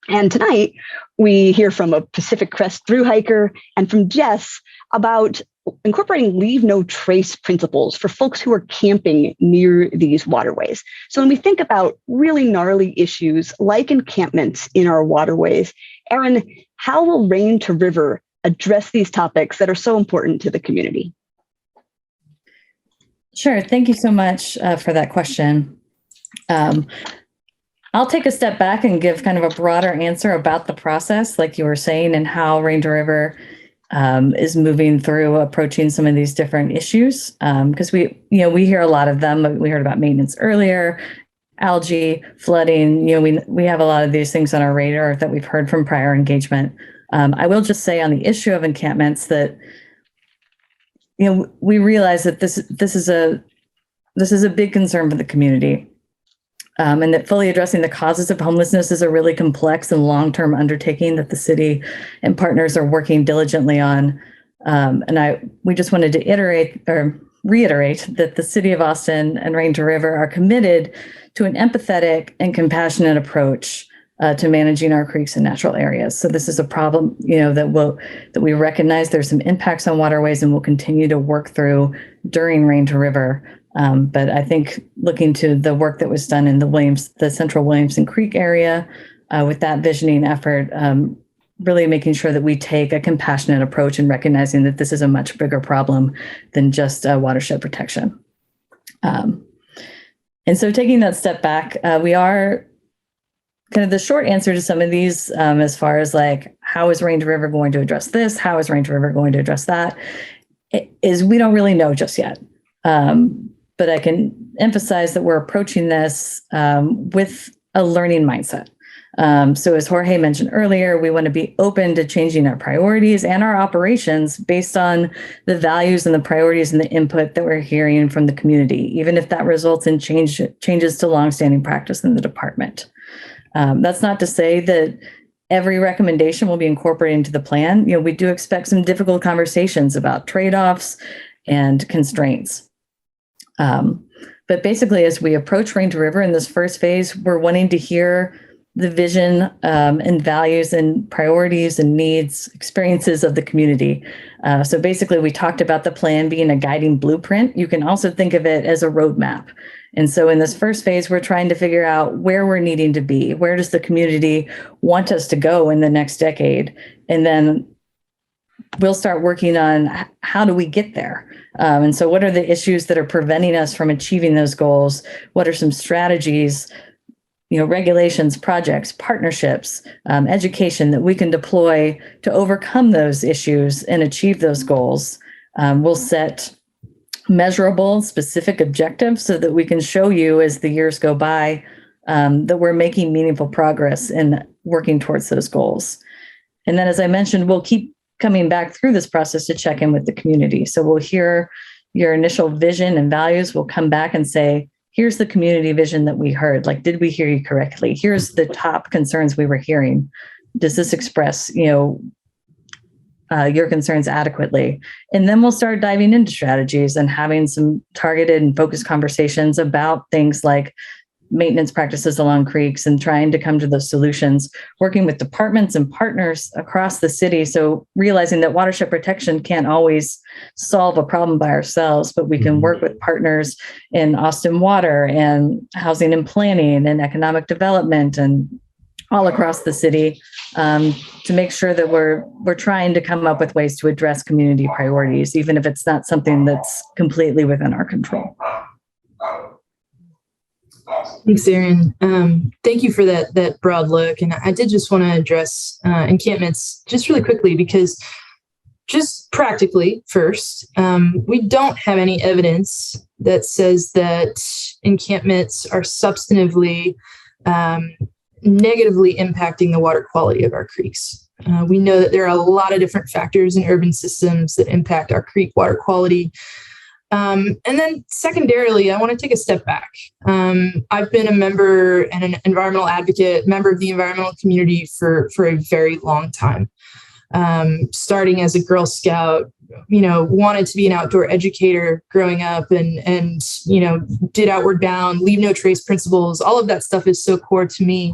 A: And tonight, we hear from a Pacific Crest thru hiker and from Jess about incorporating leave no trace principles for folks who are camping near these waterways. So when we think about really gnarly issues like encampments in our waterways, Aaron, how will Rain to River address these topics that are so important to the community?
S: Sure. Thank you so much for that question. I'll take a step back and give kind of a broader answer about the process, like you were saying, and how Rain to River is moving through approaching some of these different issues. Because we hear a lot of them. We heard about maintenance earlier, algae, flooding. We have a lot of these things on our radar that we've heard from prior engagement. I will just say on the issue of encampments that we realize that this is a big concern for the community. And that fully addressing the causes of homelessness is a really complex and long-term undertaking that the city and partners are working diligently on. We just wanted to reiterate that the City of Austin and Rain to River are committed to an empathetic and compassionate approach to managing our creeks and natural areas. So this is a problem, that we recognize there's some impacts on waterways and we'll continue to work through during Rain to River. But I think looking to the work that was done in the central Williamson Creek area with that visioning effort, really making sure that we take a compassionate approach and recognizing that this is a much bigger problem than just watershed protection. And so taking that step back, we are kind of the short answer to some of these as far as like, how is Rain to River going to address this? How is Rain to River going to address that? Is we don't really know just yet. But I can emphasize that we're approaching this with a learning mindset. So as Jorge mentioned earlier, we want to be open to changing our priorities and our operations based on the values and the priorities and the input that we're hearing from the community, even if that results in changes to longstanding practice in the department. That's not to say that every recommendation will be incorporated into the plan. We do expect some difficult conversations about trade-offs and constraints. But basically, as we approach Rain to River in this first phase, we're wanting to hear the vision and values and priorities and needs, experiences of the community. So basically, we talked about the plan being a guiding blueprint. You can also think of it as a roadmap. And so in this first phase, we're trying to figure out where we're needing to be. Where does the community want us to go in the next decade? And then we'll start working on how do we get there? And so what are the issues that are preventing us from achieving those goals? What are some strategies, regulations, projects, partnerships, education that we can deploy to overcome those issues and achieve those goals? We'll set measurable, specific objectives so that we can show you as the years go by that we're making meaningful progress in working towards those goals. And then, as I mentioned, we'll keep coming back through this process to check in with the community. So we'll hear your initial vision and values. We'll come back and say, here's the community vision that we heard. Like, did we hear you correctly? Here's the top concerns we were hearing. Does this express, your concerns adequately? And then we'll start diving into strategies and having some targeted and focused conversations about things like maintenance practices along creeks and trying to come to those solutions, working with departments and partners across the city. So realizing that watershed protection can't always solve a problem by ourselves, but we can work with partners in Austin Water and housing and planning and economic development and all across the city to make sure that we're trying to come up with ways to address community priorities, even if it's not something that's completely within our control.
N: Thanks, Erin. Thank you for that broad look. And I did just want to address encampments just really quickly, because just practically first, we don't have any evidence that says that encampments are substantively negatively impacting the water quality of our creeks. We know that there are a lot of different factors in urban systems that impact our creek water quality. And then secondarily, I want to take a step back. I've been a member and an environmental advocate, member of the environmental community for a very long time. Starting as a Girl Scout, wanted to be an outdoor educator growing up and did Outward Bound, Leave No Trace principles. All of that stuff is so core to me.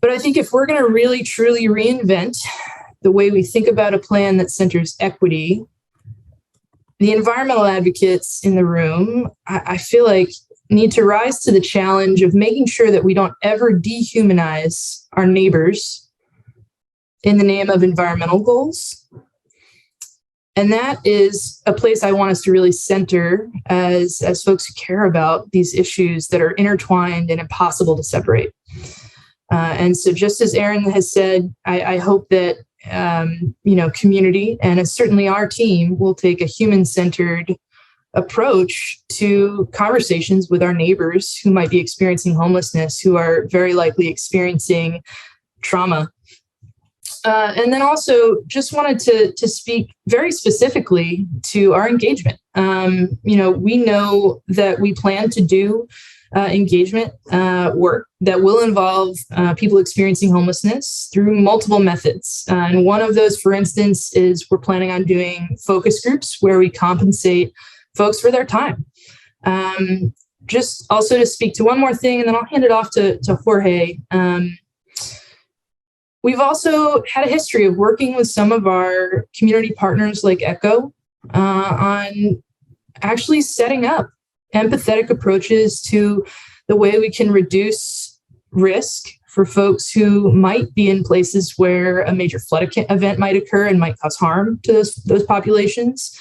N: But I think if we're going to really, truly reinvent the way we think about a plan that centers equity, the environmental advocates in the room, I feel like, need to rise to the challenge of making sure that we don't ever dehumanize our neighbors in the name of environmental goals. And that is a place I want us to really center as folks who care about these issues that are intertwined and impossible to separate. And so just as Erin has said, I hope that, community and certainly our team will take a human-centered approach to conversations with our neighbors who might be experiencing homelessness, who are very likely experiencing trauma. And then also just wanted to speak very specifically to our engagement. We know that we plan to do engagement work that will involve people experiencing homelessness through multiple methods. And one of those, for instance, is we're planning on doing focus groups where we compensate folks for their time. Just also to speak to one more thing, and then I'll hand it off to Jorge. We've also had a history of working with some of our community partners like ECHO on actually setting up empathetic approaches to the way we can reduce risk for folks who might be in places where a major flood event might occur and might cause harm to those populations.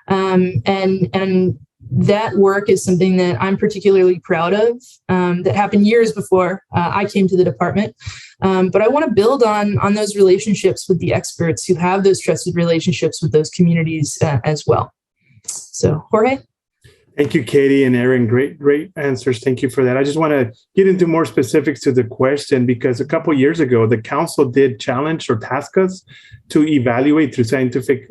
N: And that work is something that I'm particularly proud of, that happened years before I came to the department. But I want to build on those relationships with the experts who have those trusted relationships with those communities as well. So, Jorge?
M: Thank you, Katie and Erin. Great answers. Thank you for that. I just want to get into more specifics to the question, because a couple of years ago, the council did challenge or task us to evaluate through scientific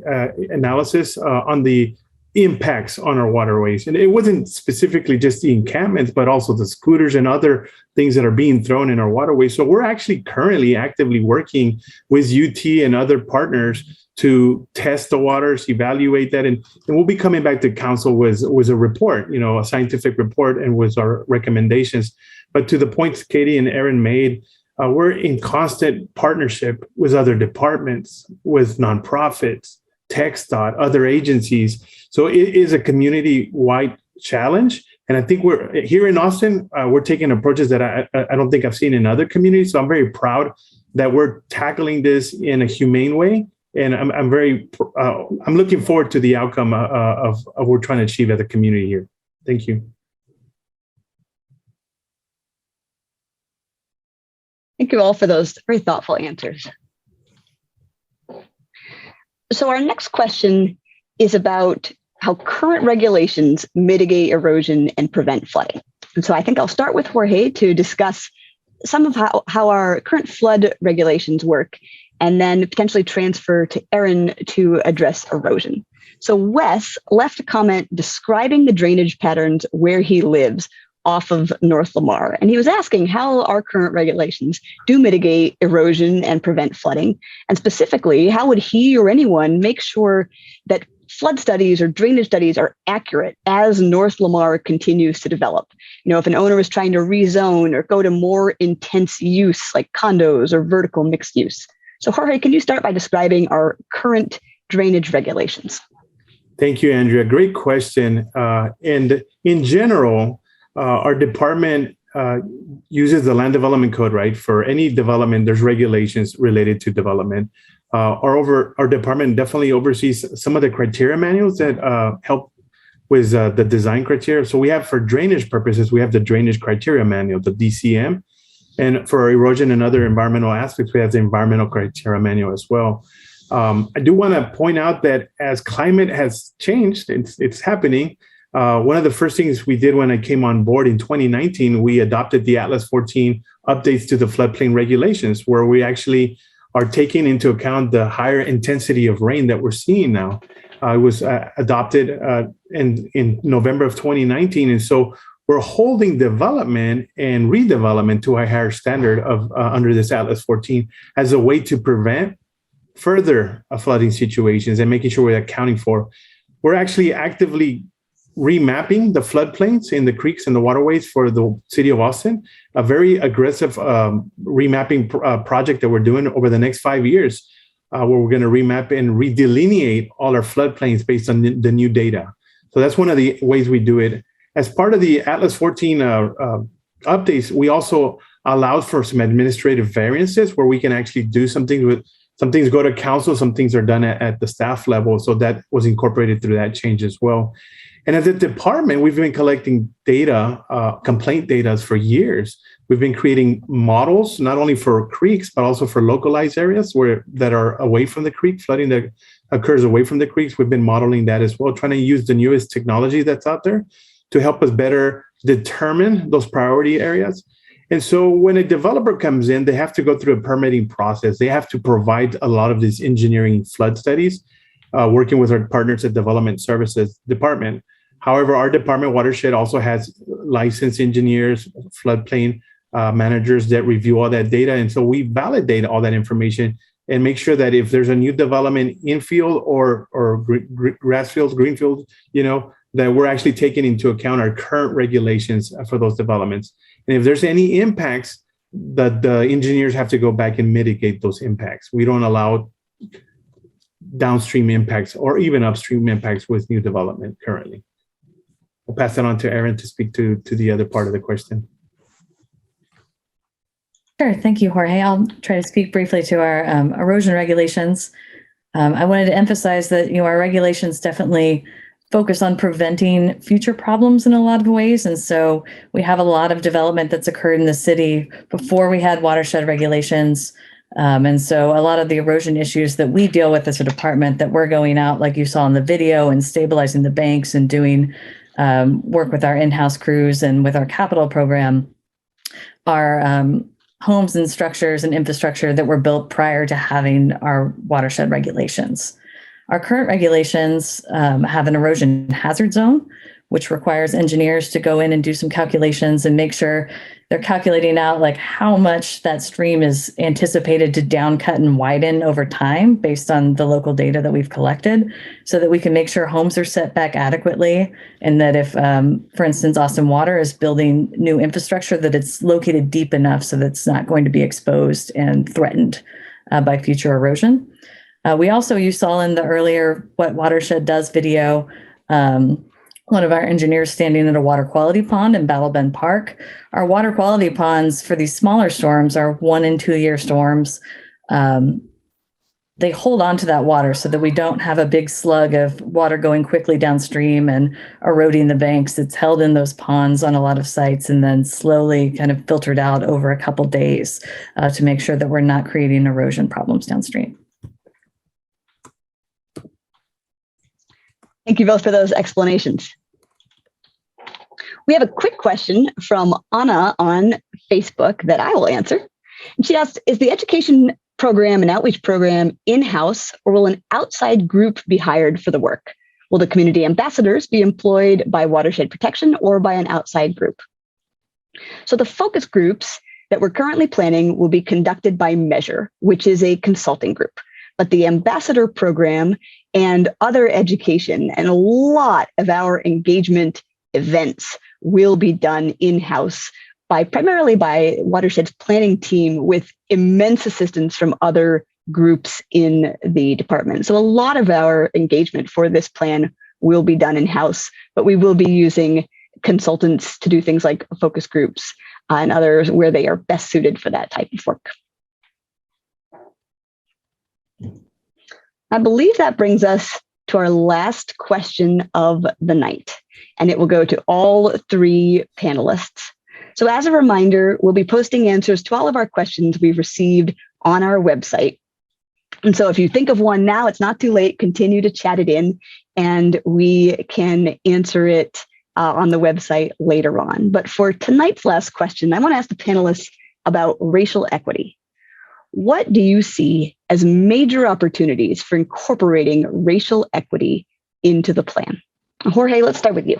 M: analysis on the impacts on our waterways. And it wasn't specifically just the encampments, but also the scooters and other things that are being thrown in our waterways. So we're actually currently actively working with UT and other partners to test the waters, evaluate that. And we'll be coming back to council with a report, a scientific report, and with our recommendations. But to the points Katie and Erin made, we're in constant partnership with other departments, with nonprofits, TxDOT, other agencies. So it is a community-wide challenge. And I think we're here in Austin, we're taking approaches that I don't think I've seen in other communities. So I'm very proud that we're tackling this in a humane way. And I'm looking forward to the outcome of what we're trying to achieve as a community here. Thank you.
A: Thank you all for those very thoughtful answers. So our next question is about how current regulations mitigate erosion and prevent flooding. And so I think I'll start with Jorge to discuss some of how our current flood regulations work, and then potentially transfer to Erin to address erosion. So Wes left a comment describing the drainage patterns where he lives off of North Lamar. And he was asking how our current regulations do mitigate erosion and prevent flooding. And specifically, how would he or anyone make sure that flood studies or drainage studies are accurate as North Lamar continues to develop? If an owner is trying to rezone or go to more intense use like condos or vertical mixed use. So Jorge, can you start by describing our current drainage regulations?
M: Thank you, Andrea. Great question. And in general, our department uses the Land Development Code, right? For any development, there's regulations related to development. Our department definitely oversees some of the criteria manuals that help with the design criteria. So we have, for drainage purposes, we have the Drainage Criteria Manual, the DCM. And for erosion and other environmental aspects, we have the Environmental Criteria Manual as well. I do want to point out that as climate has changed, it's happening. One of the first things we did when I came on board in 2019, we adopted the Atlas 14 updates to the floodplain regulations, where we actually are taking into account the higher intensity of rain that we're seeing now. It was adopted in November of 2019. And so we're holding development and redevelopment to a higher standard of under this Atlas 14 as a way to prevent further flooding situations and making sure we're accounting for. We're actually actively remapping the floodplains in the creeks and the waterways for the city of Austin, a very aggressive remapping project that we're doing over the next 5 years, where we're going to remap and redelineate all our floodplains based on the new data. So that's one of the ways we do it. As part of the Atlas 14 updates, we also allowed for some administrative variances where we can actually do something with Some things go to council, some things are done at the staff level. So that was incorporated through that change as well. And as a department, we've been collecting data, complaint data for years. We've been creating models, not only for creeks, but also for localized areas that are away from the creek, flooding that occurs away from the creeks. We've been modeling that as well, trying to use the newest technology that's out there to help us better determine those priority areas. And so when a developer comes in, they have to go through a permitting process. They have to provide a lot of these engineering flood studies, working with our partners at Development Services Department. However, our department, Watershed, also has licensed engineers, floodplain managers that review all that data. And so we validate all that information and make sure that if there's a new development infield or grass fields, greenfield, that we're actually taking into account our current regulations for those developments. And if there's any impacts, the engineers have to go back and mitigate those impacts. We don't allow downstream impacts or even upstream impacts with new development currently. I'll pass it on to Erin to speak to the other part of the question.
S: Sure. Thank you, Jorge. I'll try to speak briefly to our erosion regulations. I wanted to emphasize that our regulations definitely focus on preventing future problems in a lot of ways. And so we have a lot of development that's occurred in the city before we had watershed regulations. And so a lot of the erosion issues that we deal with as a department that we're going out, like you saw in the video, and stabilizing the banks and doing work with our in-house crews and with our capital program are homes and structures and infrastructure that were built prior to having our watershed regulations. Our current regulations have an erosion hazard zone, which requires engineers to go in and do some calculations and make sure they're calculating out like how much that stream is anticipated to downcut and widen over time based on the local data that we've collected, so that we can make sure homes are set back adequately, and that if, for instance, Austin Water is building new infrastructure, that it's located deep enough so that it's not going to be exposed and threatened by future erosion. We also, you saw in the earlier What Watershed Does video, one of our engineers standing at a water quality pond in Battle Bend Park. Our water quality ponds for these smaller storms are 1 and 2 year storms. They hold on to that water so that we don't have a big slug of water going quickly downstream and eroding the banks. It's held in those ponds on a lot of sites and then slowly kind of filtered out over a couple days to make sure that we're not creating erosion problems downstream.
A: Thank you both for those explanations. We have a quick question from Anna on Facebook that I will answer. And she asked, is the education program and outreach program in-house, or will an outside group be hired for the work? Will the community ambassadors be employed by Watershed Protection or by an outside group? So the focus groups that we're currently planning will be conducted by Measure, which is a consulting group. But the ambassador program and other education and a lot of our engagement events will be done in-house primarily by Watershed's planning team, with immense assistance from other groups in the department. So a lot of our engagement for this plan will be done in-house, but we will be using consultants to do things like focus groups and others where they are best suited for that type of work. I believe that brings us to our last question of the night, and it will go to all 3 panelists. So as a reminder, we'll be posting answers to all of our questions we've received on our website. And so if you think of one now, it's not too late, continue to chat it in, and we can answer it on the website later on. But for tonight's last question, I want to ask the panelists about racial equity. What do you see as major opportunities for incorporating racial equity into the plan? Jorge, let's start with you.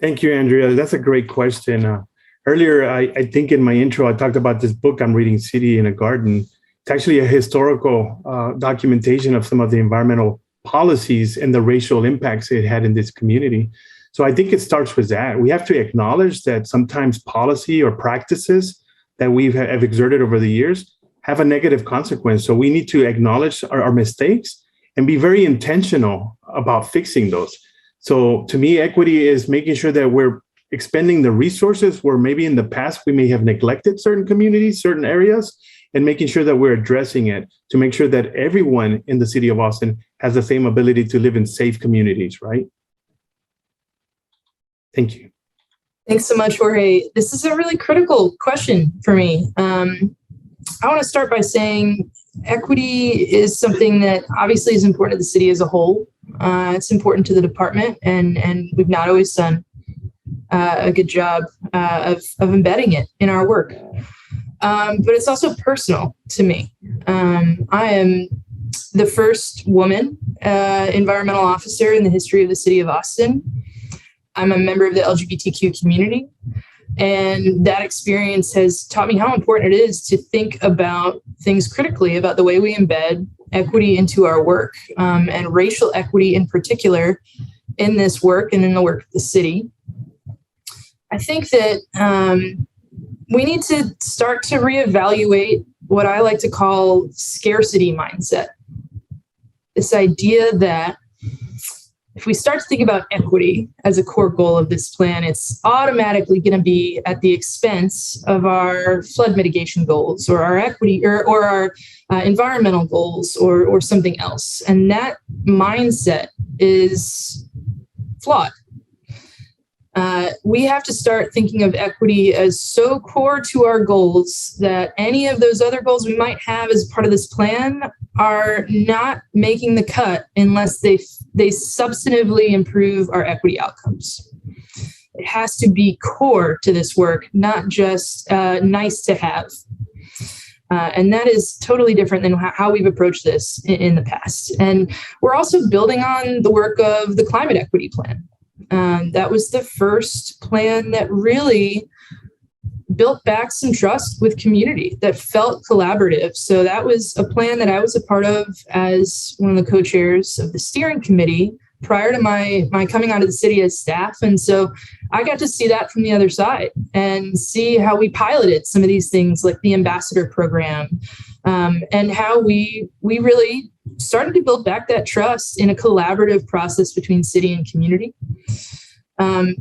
M: Thank you, Andrea. That's a great question. Earlier, I think in my intro, I talked about this book I'm reading, City in a Garden. It's actually a historical documentation of some of the environmental policies and the racial impacts it had in this community. So I think it starts with that. We have to acknowledge that sometimes policy or practices that we have exerted over the years have a negative consequence. So we need to acknowledge our mistakes and be very intentional about fixing those. So to me, equity is making sure that we're expending the resources where maybe in the past we may have neglected certain communities, certain areas, and making sure that we're addressing it to make sure that everyone in the city of Austin has the same ability to live in safe communities, right? Thank you.
N: Thanks so much, Jorge. This is a really critical question for me. I want to start by saying equity is something that obviously is important to the city as a whole. It's important to the department, and we've not always done a good job of embedding it in our work. But it's also personal to me. I am the first woman environmental officer in the history of the city of Austin. I'm a member of the LGBTQ community. And that experience has taught me how important it is to think about things critically about the way we embed equity into our work, and racial equity in particular in this work and in the work of the city. I think that we need to start to reevaluate what I like to call scarcity mindset. This idea that if we start to think about equity as a core goal of this plan, it's automatically going to be at the expense of our flood mitigation goals or our equity or our environmental goals or something else. And that mindset is flawed. We have to start thinking of equity as so core to our goals that any of those other goals we might have as part of this plan are not making the cut unless they substantively improve our equity outcomes. It has to be core to this work, not just nice to have. And that is totally different than how we've approached this in the past. And we're also building on the work of the Climate Equity Plan. That was the first plan that really built back some trust with community that felt collaborative. So that was a plan that I was a part of as one of the co-chairs of the steering committee prior to my coming out of the city as staff. And so I got to see that from the other side and see how we piloted some of these things like the ambassador program, and how we really started to build back that trust in a collaborative process between city and community.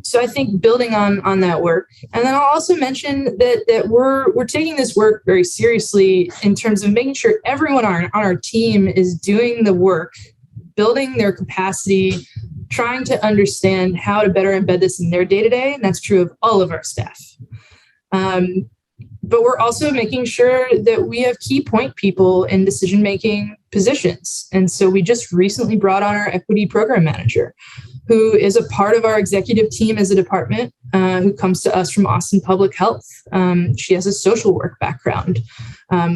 N: So I think building on that work. And then I'll also mention that we're taking this work very seriously in terms of making sure everyone on our team is doing the work, building their capacity, trying to understand how to better embed this in their day-to-day. And that's true of all of our staff. But we're also making sure that we have key point people in decision-making positions. And so we just recently brought on our equity program manager, who is a part of our executive team as a department, who comes to us from Austin Public Health. She has a social work background.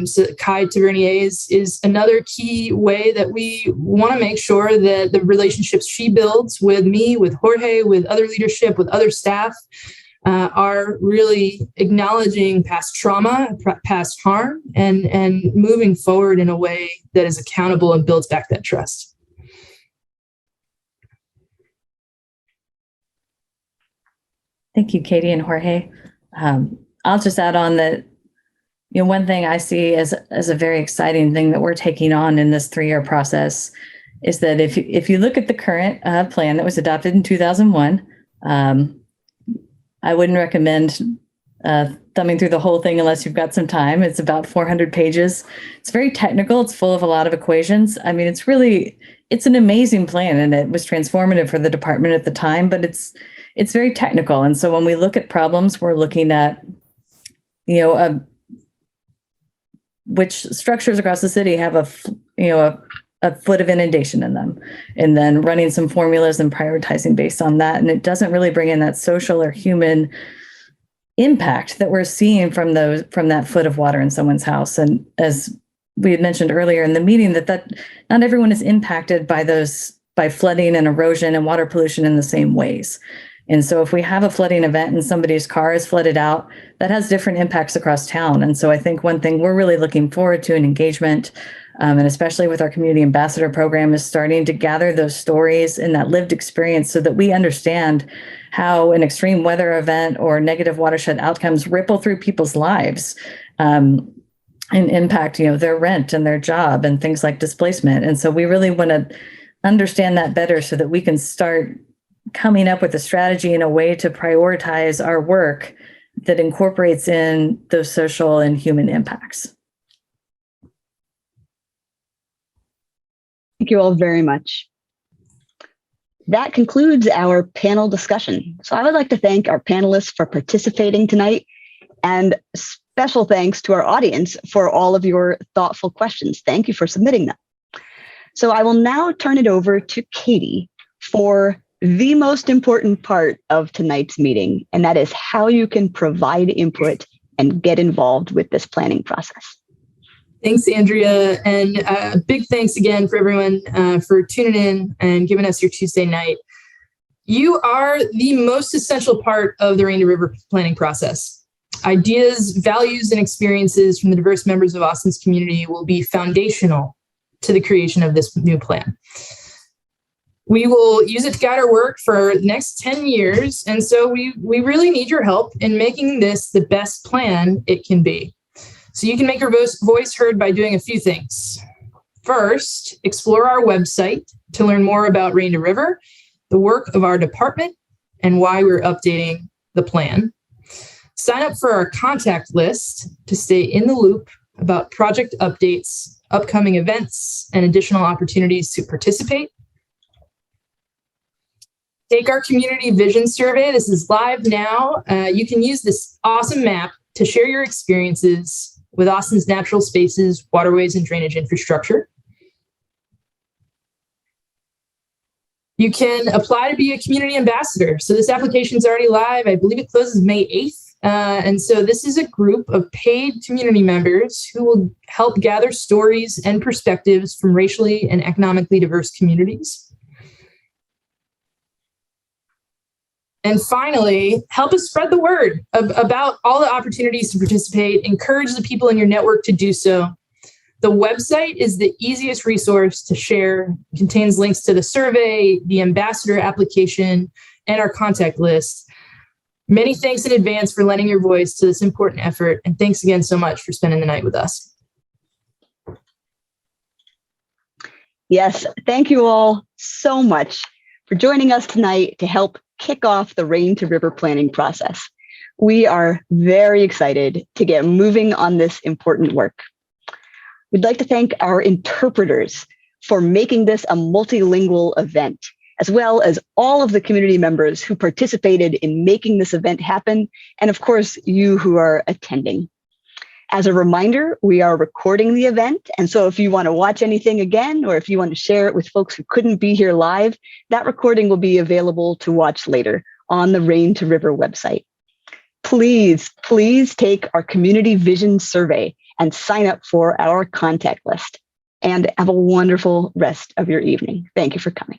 N: So Kai Tavernier is another key way that we want to make sure that the relationships she builds with me, with Jorge, with other leadership, with other staff, are really acknowledging past trauma, past harm, and moving forward in a way that is accountable and builds back that trust.
S: Thank you, Katie and Jorge. I'll just add on that, one thing I see as a very exciting thing that we're taking on in this 3-year process is that if you look at the current plan that was adopted in 2001, I wouldn't recommend thumbing through the whole thing unless you've got some time. It's about 400 pages. It's very technical. It's full of a lot of equations. I mean, it's an amazing plan, and it was transformative for the department at the time, but it's very technical. And so when we look at problems, we're looking at, which structures across the city have a foot of inundation in them, and then running some formulas and prioritizing based on that. And it doesn't really bring in that social or human impact that we're seeing from that foot of water in someone's house. And as we had mentioned earlier in the meeting, that not everyone is impacted by flooding and erosion and water pollution in the same ways. And so if we have a flooding event and somebody's car is flooded out, that has different impacts across town. And so I think one thing we're really looking forward to in engagement, and especially with our community ambassador program, is starting to gather those stories and that lived experience so that we understand how an extreme weather event or negative watershed outcomes ripple through people's lives, and impact, their rent and their job and things like displacement. And so we really want to understand that better so that we can start coming up with a strategy and a way to prioritize our work that incorporates in those social and human impacts.
A: Thank you all very much. That concludes our panel discussion. So I would like to thank our panelists for participating tonight, and special thanks to our audience for all of your thoughtful questions. Thank you for submitting them. So I will now turn it over to Katie for the most important part of tonight's meeting, and that is how you can provide input and get involved with this planning process.
N: Thanks, Andrea. And big thanks again for everyone for tuning in and giving us your Tuesday night. You are the most essential part of the Rain to River planning process. Ideas, values, and experiences from the diverse members of Austin's community will be foundational to the creation of this new plan. We will use it to guide our work for the next 10 years. And so we really need your help in making this the best plan it can be. So you can make your voice heard by doing a few things. First, explore our website to learn more about Rain to River, the work of our department, and why we're updating the plan. Sign up for our contact list to stay in the loop about project updates, upcoming events, and additional opportunities to participate. Take our community vision survey. This is live now. You can use this awesome map to share your experiences with Austin's natural spaces, waterways, and drainage infrastructure. You can apply to be a community ambassador. So this application is already live. I believe it closes May 8th. And so this is a group of paid community members who will help gather stories and perspectives from racially and economically diverse communities. And finally, help us spread the word about all the opportunities to participate. Encourage the people in your network to do so. The website is the easiest resource to share. It contains links to the survey, the ambassador application, and our contact list. Many thanks in advance for lending your voice to this important effort. And thanks again so much for spending the night with us.
A: Yes, thank you all so much for joining us tonight to help kick off the Rain to River planning process. We are very excited to get moving on this important work. We'd like to thank our interpreters for making this a multilingual event, as well as all of the community members who participated in making this event happen, and of course, you who are attending. As a reminder, we are recording the event, and so if you want to watch anything again, or if you want to share it with folks who couldn't be here live, that recording will be available to watch later on the Rain to River website. Please take our community vision survey and sign up for our contact list. And have a wonderful rest of your evening. Thank you for coming.